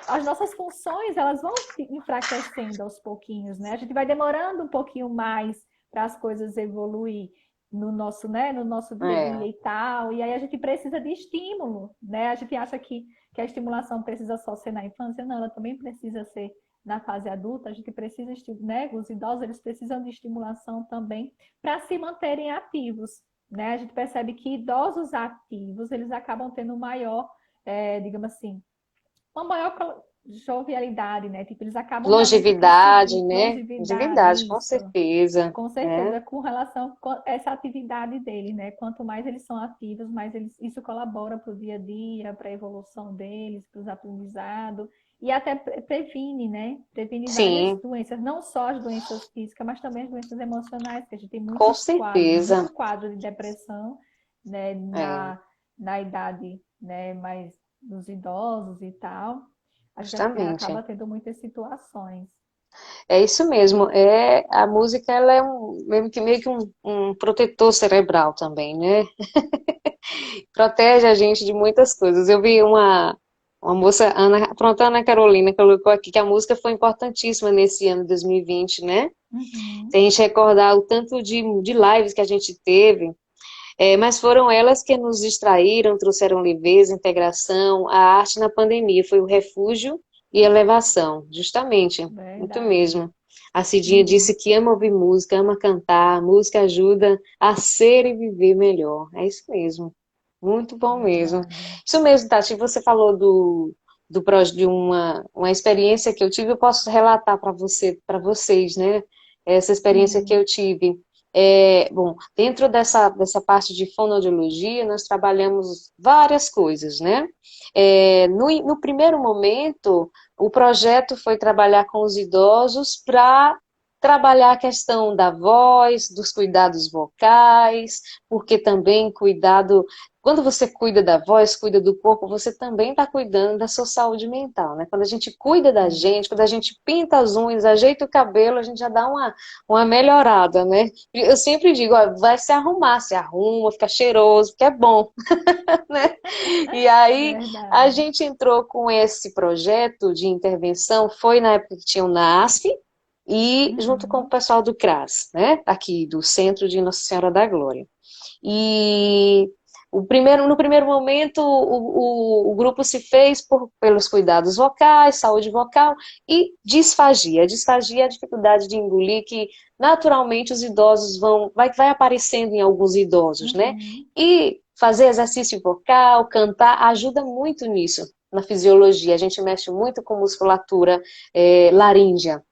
as nossas funções elas vão enfraquecendo aos pouquinhos, né? A gente vai demorando um pouquinho mais para as coisas evoluir no nosso, né, no nosso dia a dia é, e tal, e aí a gente precisa de estímulo, né? A gente acha que a estimulação precisa só ser na infância, não, ela também precisa ser na fase adulta, a gente precisa, né, os idosos, eles precisam de estimulação também para se manterem ativos, né? A gente percebe que idosos ativos, eles acabam tendo maior, digamos assim, uma maior jovialidade, né? Tipo, eles acabam realmente longevidade, conseguindo né? longevidade, Longevidade, com isso. certeza. Com É. certeza, com relação a essa atividade dele, né? Quanto mais eles são ativos, mais isso colabora para o dia a dia, para a evolução deles, para os aprendizados, e até previne, né? Previne várias Sim, doenças, não só as doenças físicas, mas também as doenças emocionais, que a gente tem com muitos quadros, muito certeza. quadro de depressão, né? É, Na idade, né? Mais dos idosos e tal. A gente acaba justamente. tendo muitas situações. É isso mesmo. É, a música ela é meio que um protetor cerebral também, né? Protege a gente de muitas coisas. Eu vi uma moça, pronto, a Ana Carolina colocou aqui que a música foi importantíssima nesse ano 2020, né? Se Uhum. a gente recordar o tanto de lives que a gente teve, mas foram elas que nos distraíram, trouxeram leveza, integração, a arte na pandemia, foi o refúgio e elevação, justamente, muito Verdade. mesmo. A Cidinha disse Uhum. que ama ouvir música, ama cantar, música ajuda a ser e viver melhor. É isso mesmo, muito bom mesmo. Verdade. Isso mesmo, Tati, você falou de uma experiência que eu tive, eu posso relatar para vocês, né? Essa experiência que eu Sim. tive. Bom, dentro dessa parte de fonoaudiologia, nós trabalhamos várias coisas, né? No primeiro momento, o projeto foi trabalhar com os idosos para trabalhar a questão da voz, dos cuidados vocais, porque também quando você cuida da voz, cuida do corpo, você também está cuidando da sua saúde mental, né? Quando a gente cuida da gente, quando Isso. a gente pinta as unhas, ajeita o cabelo, a gente já dá uma melhorada, né? Eu sempre digo, ó, vai se arrumar, se arruma, fica cheiroso, porque é bom, né? E aí a Verdade. gente entrou com esse projeto de intervenção, foi na época que tinha o NASF, e junto com o Uhum. pessoal do CRAS, né? Aqui do Centro de Nossa Senhora da Glória. E no primeiro momento, o grupo se fez pelos cuidados vocais, saúde vocal e disfagia. Disfagia é a dificuldade de engolir que naturalmente os idosos vai aparecendo em alguns idosos, né? Uhum. E fazer exercício vocal, cantar, ajuda muito nisso, na fisiologia. A gente mexe muito com musculatura laríngea.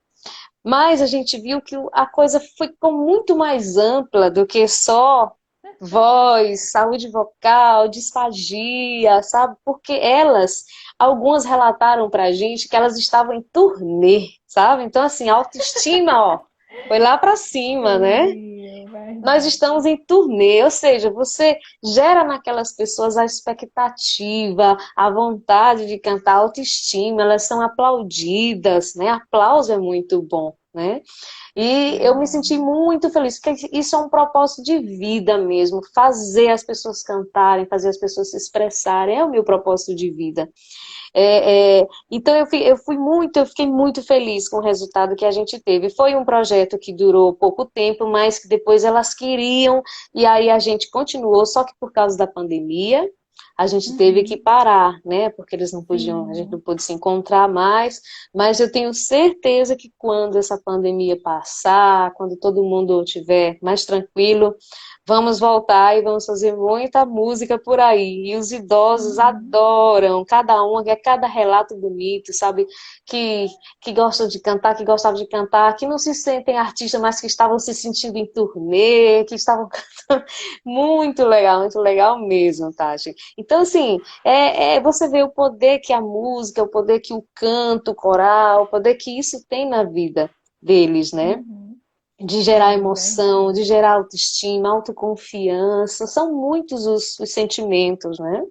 Mas a gente viu que a coisa ficou muito mais ampla do que só voz, saúde vocal, disfagia, sabe? Porque algumas relataram pra gente que elas estavam em turnê, sabe? Então, assim, a autoestima, ó, foi lá pra cima, né? Subiu, Nós verdade. estamos em turnê, ou seja, você gera naquelas pessoas a expectativa, a vontade de cantar, a autoestima, elas são aplaudidas, né? Aplauso é muito bom, né? E eu me senti Verdade. muito feliz, porque isso é um propósito de vida mesmo, fazer as pessoas cantarem, fazer as pessoas se expressarem, é o meu propósito de vida. Então eu fiquei muito feliz com o resultado que a gente teve. Foi um projeto que durou pouco tempo, mas que depois elas queriam, e aí a gente continuou, só que por causa da pandemia, a gente teve que Uhum. parar, né? Porque eles não podiam, a gente não Sim. pôde se encontrar mais, mas eu tenho certeza que quando essa pandemia passar, quando todo mundo estiver mais tranquilo, vamos voltar e vamos fazer muita música por aí. E os idosos Uhum. adoram, cada um, é cada relato bonito, sabe? Que, que gostam de cantar, que gostavam de cantar, que não se sentem artistas, mas que estavam se sentindo em turnê, que estavam cantando. Muito legal mesmo, Tati. Então, assim, você vê o poder que a música, o poder que o canto, o coral, o poder que isso tem na vida deles, né? Uhum. De gerar É emoção, de verdade. gerar autoestima, autoconfiança, são muitos os sentimentos, né?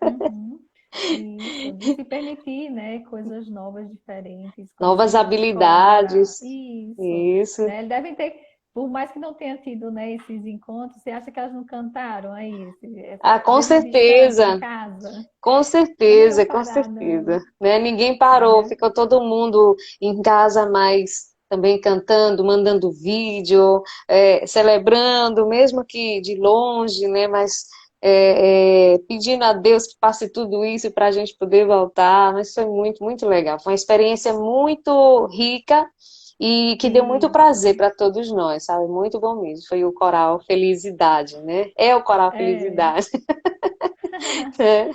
Uhum. Isso, de se permitir, né, coisas novas, diferentes, como você Novas falou, de colaborar. habilidades, Isso, isso. né? Eles devem ter, por mais que não tenha tido, né, esses encontros, você acha que elas não cantaram aí, Ah, com mesmo distante, em certeza, casa? com Como não certeza, com parar, não? certeza, né? Ninguém parou, Né? ficou todo mundo em casa mais também cantando, mandando vídeo, celebrando, mesmo que de longe, né? Mas pedindo a Deus que passe tudo isso para a gente poder voltar. Mas foi muito, muito legal. Foi uma experiência muito rica e que deu muito prazer Isso, para todos nós, sabe? Muito bom mesmo. Foi o coral Felicidade, né? É o coral é. Felicidade. É,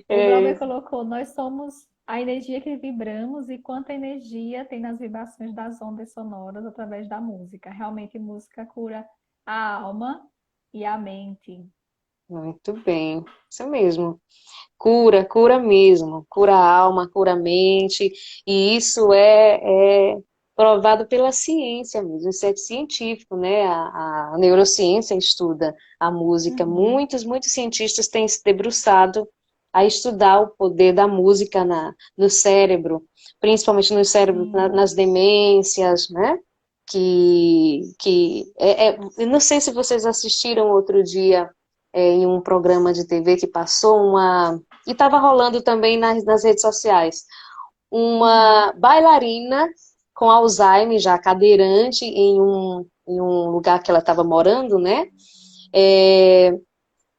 O Glauber é, colocou, nós somos a energia que vibramos e quanta energia tem nas vibrações das ondas sonoras através da música. Realmente, música cura a alma e a mente. muito bem, isso mesmo. Cura, cura mesmo, cura a alma, cura a mente, e isso é provado pela ciência mesmo, isso é científico, né? A neurociência estuda a música. Uhum, Muitos cientistas têm se debruçado a estudar o poder da música no cérebro, principalmente no cérebro, sim. nas demências, né? Eu não sei se vocês assistiram outro dia em um programa de TV que passou e estava rolando também nas redes sociais. Uhum, Uma bailarina com Alzheimer, já cadeirante, em um lugar que ela estava morando, né? É,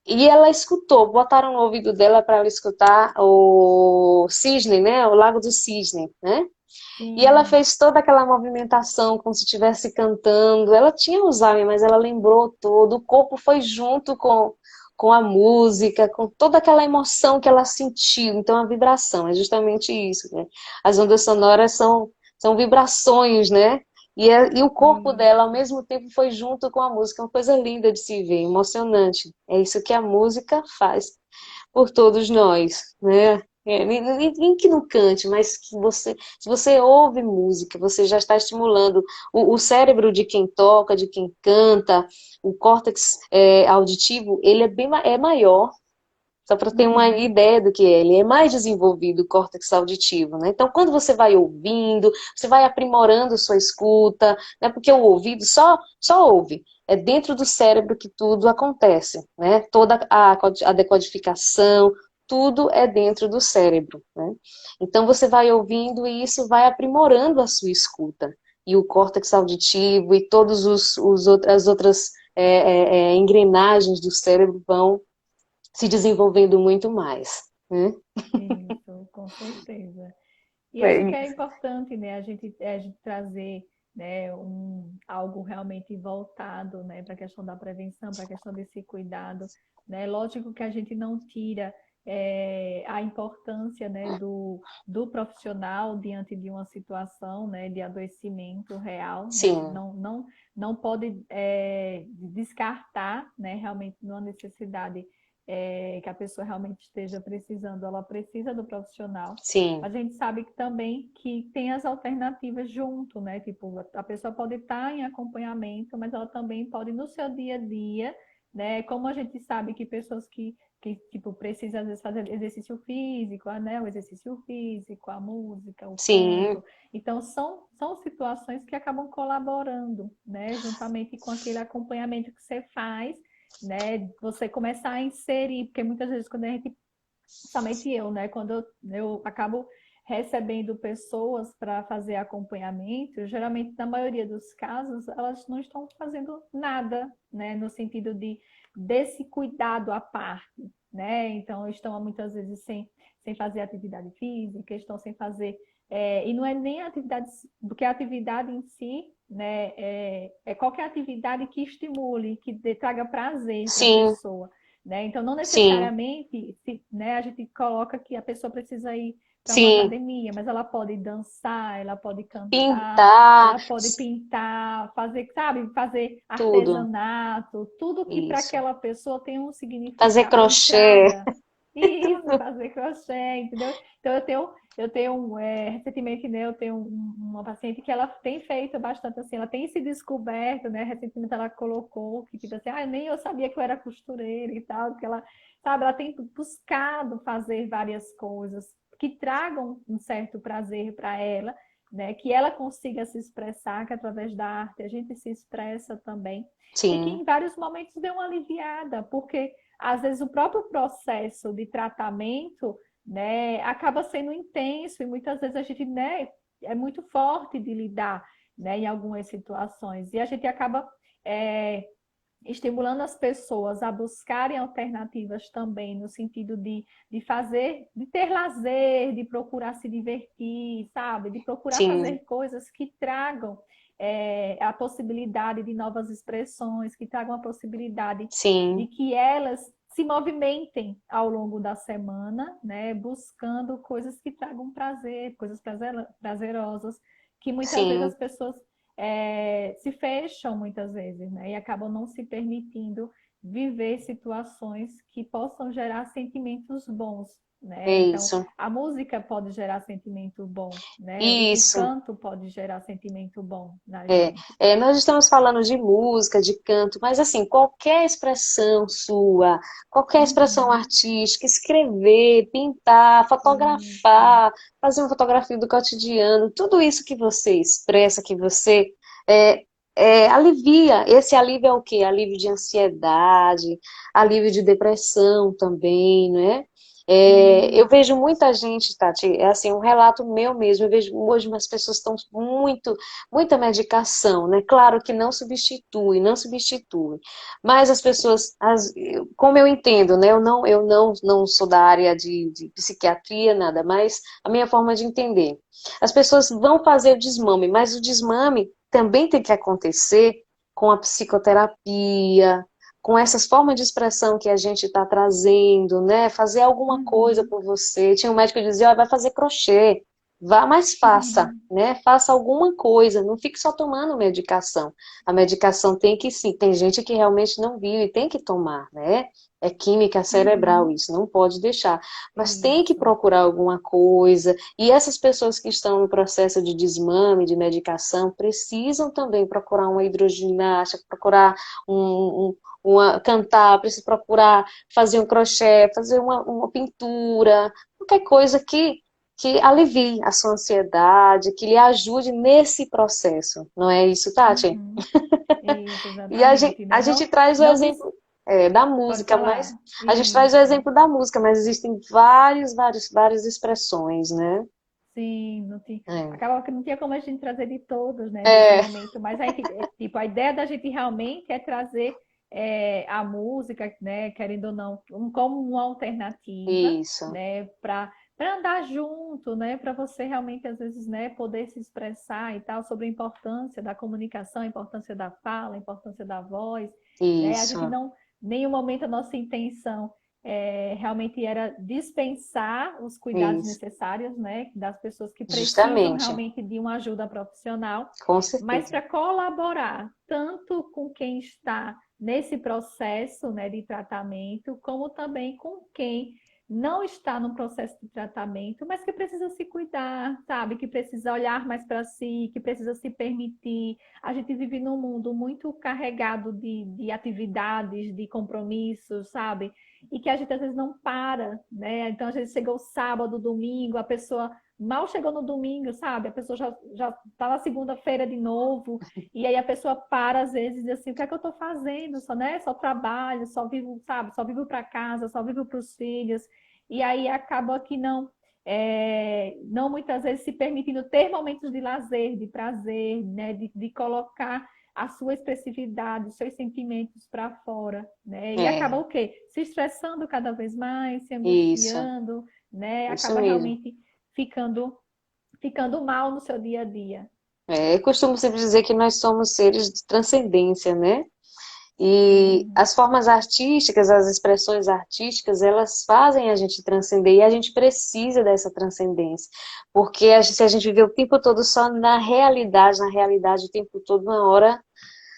e ela escutou, botaram no ouvido dela para ela escutar o cisne, né? O Lago do Cisne, né? E ela sim. fez toda aquela movimentação como se estivesse cantando. Ela tinha Alzheimer, mas ela lembrou todo. O corpo foi junto com a música, com toda aquela emoção que ela sentiu. Então, a vibração é justamente isso, né? As ondas sonoras são vibrações, né? E o corpo dela, ao Isso. mesmo tempo, foi junto com a música. Uma coisa linda de se ver, emocionante. É isso que a música faz por todos nós, né? Nem que não cante, mas se você ouve música, você já está estimulando o cérebro de quem toca, de quem canta, o córtex auditivo, ele é maior, só para ter uma Uhum, ideia do que é, ele é mais desenvolvido, o córtex auditivo, né? Então, quando você vai ouvindo, você vai aprimorando sua escuta, né? Porque o ouvido só ouve. É dentro do cérebro que tudo acontece, né? Toda a decodificação, tudo é dentro do cérebro, né? Então, você vai ouvindo e isso vai aprimorando a sua escuta. E o córtex auditivo e todas as outras engrenagens do cérebro vão se desenvolvendo muito mais, né? isso, com certeza. E É acho que é isso. importante, né, a gente trazer, né, algo realmente voltado, né, para a questão da prevenção, para a questão desse cuidado, né? Lógico que a gente não tira a importância, né, do profissional diante de uma situação, né, de adoecimento real, né? Sim, Não pode descartar, né, realmente numa necessidade que a pessoa realmente esteja precisando, ela precisa do profissional. sim, Mas a gente sabe que também que tem as alternativas junto, né? Tipo, a pessoa pode estar em acompanhamento, mas ela também pode no seu dia a dia, né? Como a gente sabe que pessoas que tipo, precisam às vezes fazer exercício físico, né? O exercício físico, a música, o sim, canto. Então, são situações que acabam colaborando, né? Juntamente com aquele acompanhamento que você faz, né? Você começar a inserir, porque muitas vezes quando a gente Somente eu, né? Quando eu acabo recebendo pessoas para fazer acompanhamento, geralmente, na maioria dos casos, elas não estão fazendo nada, né? No sentido desse cuidado à parte, né? Então, estão muitas vezes sem fazer atividade física, estão sem fazer. E não é nem a atividade, porque a atividade em si, né? É qualquer atividade que estimule, que traga prazer para a Sim, pessoa. Né? Então, não sim, necessariamente né, a gente coloca que a pessoa precisa ir para uma sim. academia, mas ela pode dançar, ela pode cantar, Pintar, ela pode pintar, fazer, sabe, fazer tudo. artesanato, tudo que para Isso. aquela pessoa tem um Fazer significado e crochê, traga. Isso, tudo. fazer crochê, entendeu? Então recentemente, né, eu tenho uma paciente que ela tem feito bastante assim, ela tem se descoberto, né? Recentemente ela colocou que tipo assim, nem eu sabia que eu era costureira e tal, porque ela, sabe, ela tem buscado fazer várias coisas que tragam um certo prazer para ela, né? Que ela consiga se expressar, que através da arte a gente se expressa também. E que Sim, em vários momentos deu uma aliviada, porque às vezes o próprio processo de tratamento, né, acaba sendo intenso e muitas vezes a gente, né, é muito forte de lidar, né, em algumas situações. E a gente acaba é, estimulando as pessoas a buscarem alternativas também, no sentido de fazer, de ter lazer, de procurar se divertir, sabe? De procurar sim, fazer coisas que tragam a possibilidade de novas expressões, que tragam a possibilidade de sim, que elas se movimentem ao longo da semana, né? Buscando coisas que tragam prazer, coisas prazerosas, que muitas vezes sim. as pessoas se fecham muitas vezes, né? E acabam não se permitindo viver situações que possam gerar sentimentos bons, né? É Então, isso. a música pode gerar sentimento bom, né? O Isso. canto pode gerar sentimento bom na É, gente. nós estamos falando de música, de canto, mas assim, qualquer expressão sua, qualquer expressão Uhum. artística, escrever, pintar, Isso. fotografar, fazer uma fotografia do cotidiano, tudo isso que você expressa, que você é, alivia. Esse alívio é o quê? Alívio de ansiedade, alívio de depressão também, né? Eu Isso. vejo muita gente, Tati, é assim, um relato meu mesmo, eu vejo hoje umas pessoas estão muita medicação, né? Claro que não substitui, não substitui. Mas as pessoas, como eu entendo, né? Eu não sou da área de psiquiatria, nada, mas a minha forma de entender. As pessoas vão fazer o desmame, mas o desmame também tem que acontecer com a psicoterapia, com essas formas de expressão que a gente está trazendo, né? Fazer alguma coisa Uhum. por você. Tinha um médico que dizia, ó, vai fazer crochê. Vá, mas faça, Uhum. né? Faça alguma coisa, não fique só tomando medicação. A medicação tem que sim, tem gente que realmente não vive, tem que tomar, né? É química cerebral Uhum. isso, não pode deixar. Mas tem que Isso. procurar alguma coisa. E essas pessoas que estão no processo de desmame, de medicação, precisam também procurar uma hidroginástica, procurar cantar, precisa procurar fazer um crochê, fazer uma pintura, qualquer coisa que alivie a sua ansiedade, que lhe ajude nesse processo. Não é isso, Tati? Uhum. Isso, E a gente, exatamente, a né? gente Não, traz o não des... exemplo da Pode música, mas falar. a gente traz o Isso. exemplo da música, mas existem várias expressões, né? Sim, não tinha... É, acabava que não tinha como a gente trazer de todos, né, nesse é momento, mas a gente, tipo, a ideia da gente realmente é trazer a música, né, querendo ou não, como uma alternativa, isso, né, para andar junto, né, para você realmente, às vezes, né, poder se expressar e tal, sobre a importância da comunicação, a importância da fala, a importância da voz, né, a gente isso, não, em nenhum momento a nossa intenção realmente era dispensar os cuidados isso, necessários, né, das pessoas que precisam justamente, realmente de uma ajuda profissional, com mas certeza. para colaborar tanto com quem está nesse processo, né, de tratamento, como também com quem não está no processo de tratamento, mas que precisa se cuidar, sabe? Que precisa olhar mais para si, que precisa se permitir. A gente vive num mundo muito carregado de atividades, de compromissos, sabe? E que a gente às vezes não para, né? Então, às vezes chega o sábado, domingo, a pessoa mal chegou no domingo, sabe? A pessoa já tá na segunda-feira de novo, e aí a pessoa para às vezes e diz assim, o que é que eu tô fazendo? Só, né? Só trabalho, só vivo, sabe? Só vivo para casa, só vivo para os filhos. e aí acaba que não muitas vezes se permitindo ter momentos de lazer, de prazer, né? De colocar a sua expressividade, os seus sentimentos para fora, né? E acaba É, o quê? Se estressando cada vez mais, se isso, angustiando, né? isso Acaba mesmo. realmente ficando mal no seu dia a dia. Eu costumo sempre dizer que nós somos seres de transcendência, né? E Sim. as formas artísticas, as expressões artísticas, elas fazem a gente transcender e a gente precisa dessa transcendência. Porque se a gente viver o tempo todo só na realidade o tempo todo, uma hora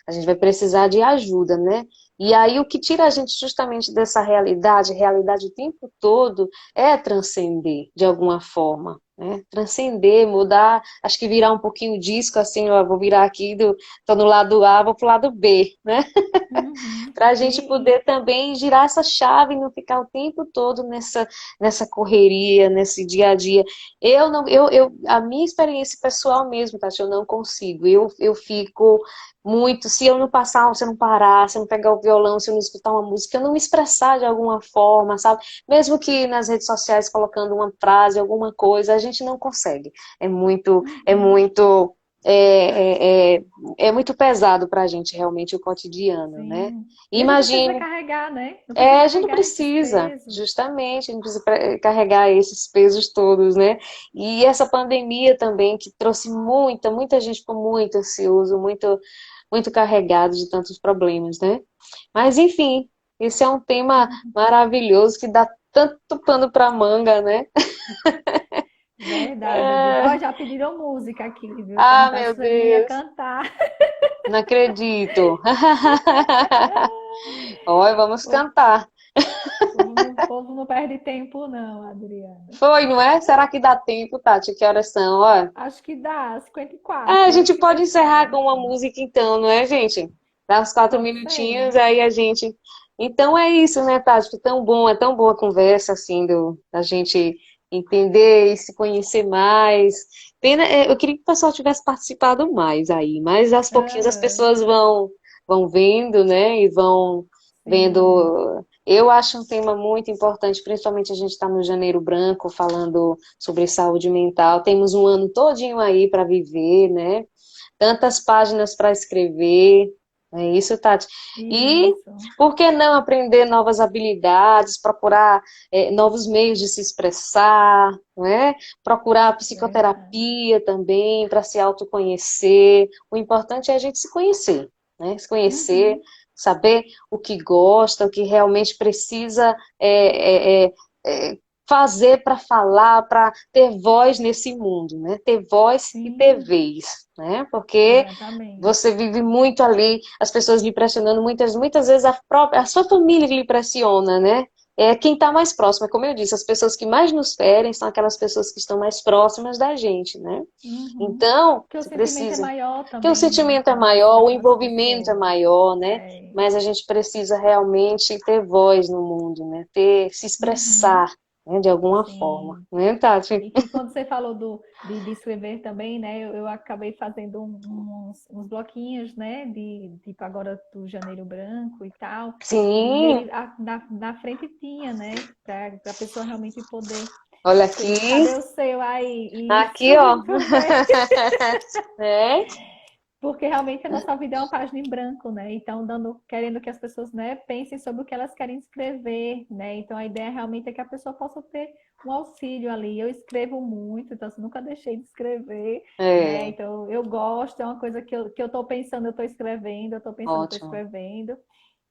a gente vai precisar de ajuda, né? E aí o que tira a gente justamente dessa realidade o tempo todo, é transcender de alguma forma, né? Transcender, mudar, acho que virar um pouquinho o disco, assim, ó, vou virar aqui, tô no lado A, vou pro lado B, né? Uhum. Para a gente E, poder também girar essa chave e não ficar o tempo todo nessa correria, nesse dia a dia. Eu não, a minha experiência pessoal mesmo, Tati, eu não consigo. Eu fico muito, se eu não passar, se eu não parar, se eu não pegar o violão, se eu não escutar uma música, eu não me expressar de alguma forma, sabe? Mesmo que nas redes sociais colocando uma frase, alguma coisa, a gente não consegue. É uhum. muito é, é, é, é muito pesado para a gente realmente o cotidiano, né? Sim. E a gente não precisa Imagine, carregar, né? Não precisa a gente não carregar esses precisa, pesos. justamente, a gente precisa carregar esses pesos todos, né? E essa pandemia também, que trouxe muita gente ficou muito ansioso, muito carregado de tantos problemas, né? Mas, enfim, esse é um tema Uhum. maravilhoso que dá tanto pano para manga, né? Verdade, Adri. Ó, É. já pediram música aqui, viu? Ah, Perguntaram meu se você não ia Deus, cantar. não acredito. Oi, vamos O cantar. o povo não perde tempo, não, Adriana. Foi, não é? Será que dá tempo, Tati? Que horas são? Ó. Acho que dá, A 54, gente 8 pode encerrar com uma 54. música então, não é, gente? Dá uns 4 minutinhos, Pode ser. aí a gente. Então é isso, né, Tati? Foi tão bom, é tão boa a conversa, assim, da gente entender e se conhecer mais. Pena, eu queria que o pessoal tivesse participado mais aí, mas aos pouquinhos as Aham, pessoas vão vendo, né, e vão sim. vendo. Eu acho um tema muito importante, principalmente a gente está no Janeiro Branco, falando sobre saúde mental. Temos um ano todinho aí para viver, né? Tantas páginas para escrever. É isso, Tati. E Isso. por que não aprender novas habilidades, procurar novos meios de se expressar, não é? Procurar Verdade. psicoterapia também para se autoconhecer. O importante é a gente se conhecer, né? Se conhecer, Uhum. saber o que gosta, o que realmente precisa é, fazer para falar, para ter voz nesse mundo, né? Ter voz e ter Sim, vez, né? Porque exatamente. você vive muito ali, as pessoas lhe pressionando, muitas vezes a sua família que lhe pressiona, né? É quem está mais próximo, é como eu disse, as pessoas que mais nos ferem são aquelas pessoas que estão mais próximas da gente, né? Uhum. Então, Porque o você sentimento é precisa, maior porque o também, né? sentimento é Quando você maior, o daquelas envolvimento é pessoas. maior, né? É. Mas a gente precisa realmente ter voz no mundo, né? Se Uhum. expressar, né? De alguma forma, Sim. né, Tati? E quando você falou de escrever também, né? Eu acabei fazendo uns bloquinhos, né? Tipo agora do Janeiro Branco e tal. E Sim, aí na frente tinha, né? Para a pessoa realmente poder. olha aqui, Cadê o seu aí? Isso, aqui, ó. muito bem. É? Porque realmente a nossa vida é uma página em branco, né? Então, querendo que as pessoas, né, pensem sobre o que elas querem escrever, né? Então, a ideia realmente é que a pessoa possa ter um auxílio ali. Eu escrevo muito, então assim, nunca deixei de escrever, né? É, Então, eu gosto, é uma coisa que eu estou pensando, eu estou escrevendo, eu estou pensando, eu estou ótimo. escrevendo.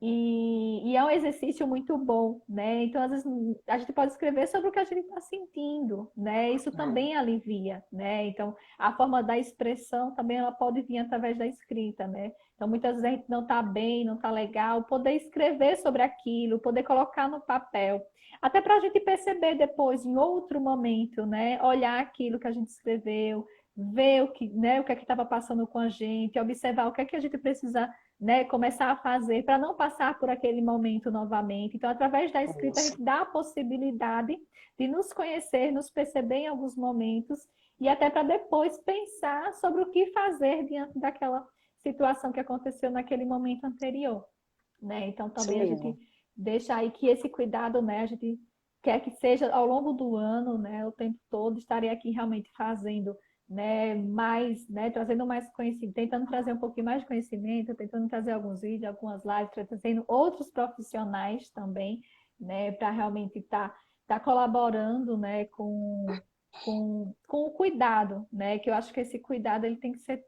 E é um exercício muito bom, né? Então, às vezes, a gente pode escrever sobre o que a gente está sentindo, né? Isso também alivia, né? Então, a forma da expressão também ela pode vir através da escrita, né? Então, muitas vezes a gente não está bem, não está legal, poder escrever sobre aquilo, poder colocar no papel, até para a gente perceber depois, em outro momento, né? Olhar aquilo que a gente escreveu, ver o que, né? O que é que estava passando com a gente, observar o que é que a gente precisa, né? Começar a fazer para não passar por aquele momento novamente. Então, através da escrita, a Isso. gente dá a possibilidade de nos conhecer, nos perceber em alguns momentos e até para depois pensar sobre o que fazer diante daquela situação que aconteceu naquele momento anterior, né? Então Isso também a gente mesmo. deixa aí que esse cuidado, né, a gente quer que seja ao longo do ano, né, o tempo todo, estarei aqui realmente fazendo, né, mais, né, trazendo mais conhecimento, tentando trazer um pouquinho mais de conhecimento, tentando trazer alguns vídeos, algumas lives, trazendo outros profissionais também, né, para realmente tá colaborando, né, com o cuidado, né, que eu acho que esse cuidado ele tem que ser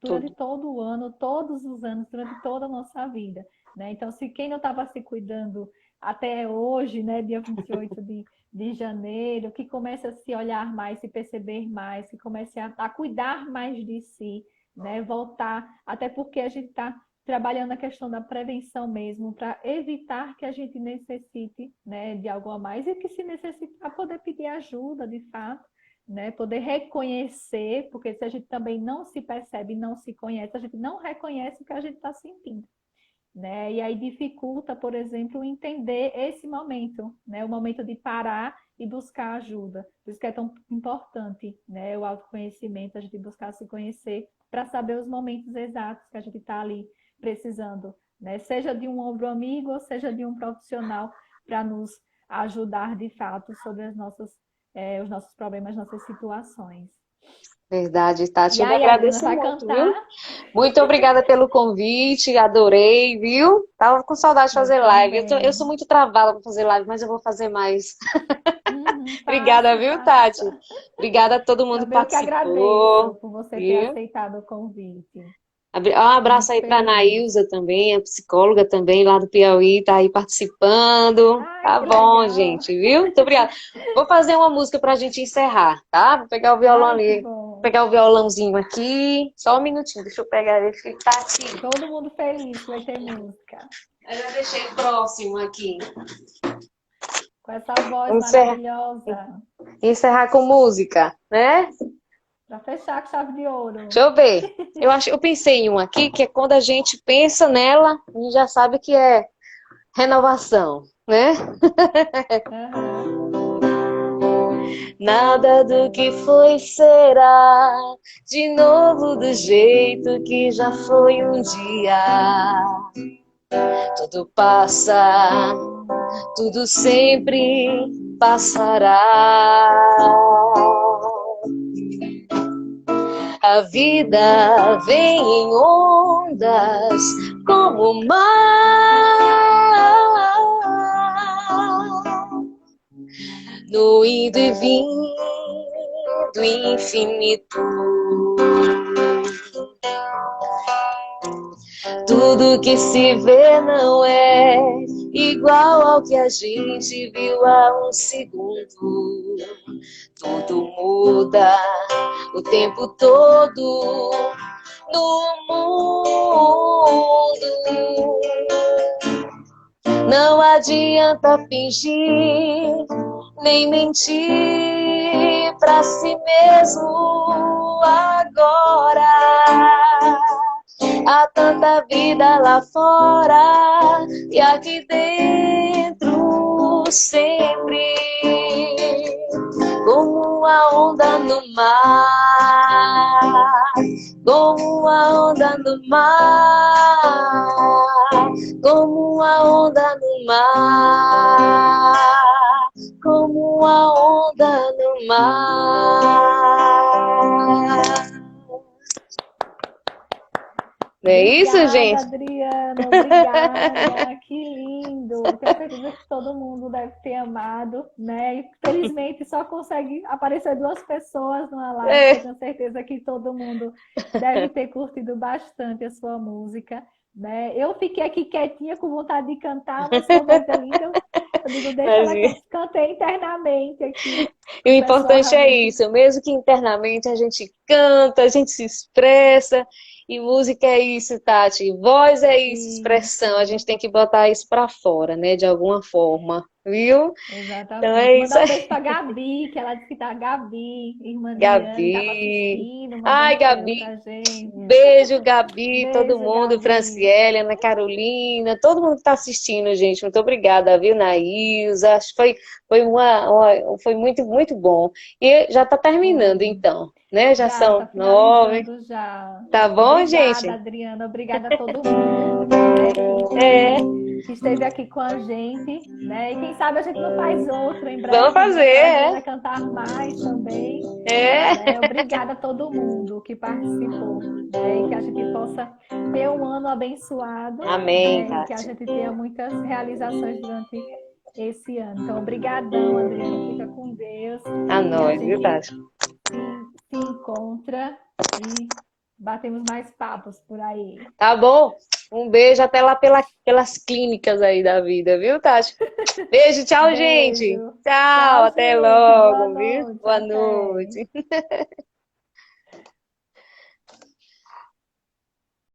durante tudo. todo o ano, todos os anos, durante toda a nossa vida, né? Então, se quem não estava se cuidando até hoje, né, dia 28 de janeiro, que comece a se olhar mais, se perceber mais, que comece a cuidar mais de si, né, voltar, até porque a gente está trabalhando a questão da prevenção mesmo, para evitar que a gente necessite, né, de algo a mais e que se necessitar poder pedir ajuda, de fato, né, poder reconhecer, porque se a gente também não se percebe, não se conhece, a gente não reconhece o que a gente está sentindo, né? E aí dificulta, por exemplo, entender esse momento, né? O momento de parar e buscar ajuda. Por isso que é tão importante, né? O autoconhecimento, a gente buscar se conhecer para saber os momentos exatos que a gente está ali precisando, né? Seja de um ombro amigo ou seja de um profissional para nos ajudar de fato sobre os nossos problemas, nossas situações. Verdade, Tati. E Eu lhe aí, Adriana, agradeço vai muito, cantar? viu? Muito obrigada pelo convite, adorei, viu? Tava com saudade de Eu fazer live. Eu sou também. muito travada para fazer live, mas eu vou fazer mais. Uhum, Obrigada, faça, viu, Tati? faça. Obrigada a todo mundo que Também eu que agradeço participou, por você ter viu? aceitado o convite. Um Fico abraço muito aí para a feliz. Nailza também, a psicóloga também lá do Piauí, tá aí participando. Ai, Tá que bom, legal. gente, viu? Muito obrigada. Vou fazer uma música para a gente encerrar, tá? Vou pegar o violão Ai, que ali, bom. pegar o violãozinho aqui. Só um minutinho, deixa eu pegar ele que tá aqui. Todo mundo feliz que vai ter música. Eu já deixei próximo aqui. Com essa voz Vamos maravilhosa. encerrar com música, né? Para fechar com chave de ouro. Deixa eu ver. Eu pensei em um aqui que é quando a gente pensa nela, a gente já sabe que é renovação, né? Aham. Nada do que foi será de novo do jeito que já foi um dia. Tudo passa, tudo sempre passará. A vida vem em ondas como o mar, no indo e vindo infinito. Tudo que se vê não é igual ao que a gente viu há um segundo. Tudo muda o tempo todo no mundo. Não adianta fingir nem mentir pra si mesmo agora. Há tanta vida lá fora e aqui dentro sempre, como a onda no mar, como a onda no mar, como a onda no mar, como a onda no mar. Não é isso, Obrigada, gente? Adriana, obrigada, que lindo. Tenho certeza que todo mundo deve ter amado, né? E felizmente só consegue aparecer duas pessoas numa live, que eu É. tenho certeza que todo mundo deve ter curtido bastante a sua música, né? Eu fiquei aqui quietinha com vontade de cantar, mas sua voz é linda. Eu digo, deixa ela Mas, cantar internamente aqui, e o o pessoal importante é realmente. isso, mesmo que internamente a gente canta, a gente se expressa, e música é isso, Tati, voz é isso, expressão, a Isso. gente tem que botar isso pra fora, né, de alguma forma, viu? Então Exatamente. é isso Mandar um aí, beijo pra Gabi, que ela disse que tá. A Gabi, irmã Diane, estava Gabi. assistindo, Ai, mandando cheiro Gabi, pra gente. beijo, Gabi, todo Beijo, mundo, Gabi. Franciele, Ana Carolina, todo mundo que está assistindo, gente. Muito obrigada, viu, Naísa? Acho que foi muito, muito bom. E já está terminando, Foi. então, né? Já Já, tá são 9. finalizando já. Tá bom, Obrigada, gente? Adriana. Obrigada a todo mundo, né, que É, que esteve aqui com a gente, né? E quem sabe a gente não faz outro em breve. Vamos fazer, né? A gente é. vai cantar mais também. É. Né? Obrigada a todo mundo que participou, né? E que a gente possa ter um ano abençoado, Amém, né? E que a Tati. gente tenha muitas realizações durante esse ano. Então, obrigadão, Adriana. Fica com Deus. A E a nós, viu, gente Tati? se encontra e batemos mais papos por aí. Tá bom? Um beijo até lá pelas clínicas aí da vida, viu, Tati? Beijo, tchau, gente. Beijo. Tchau, Tchau, até gente. Boa logo, viu? noite. Boa Até. noite.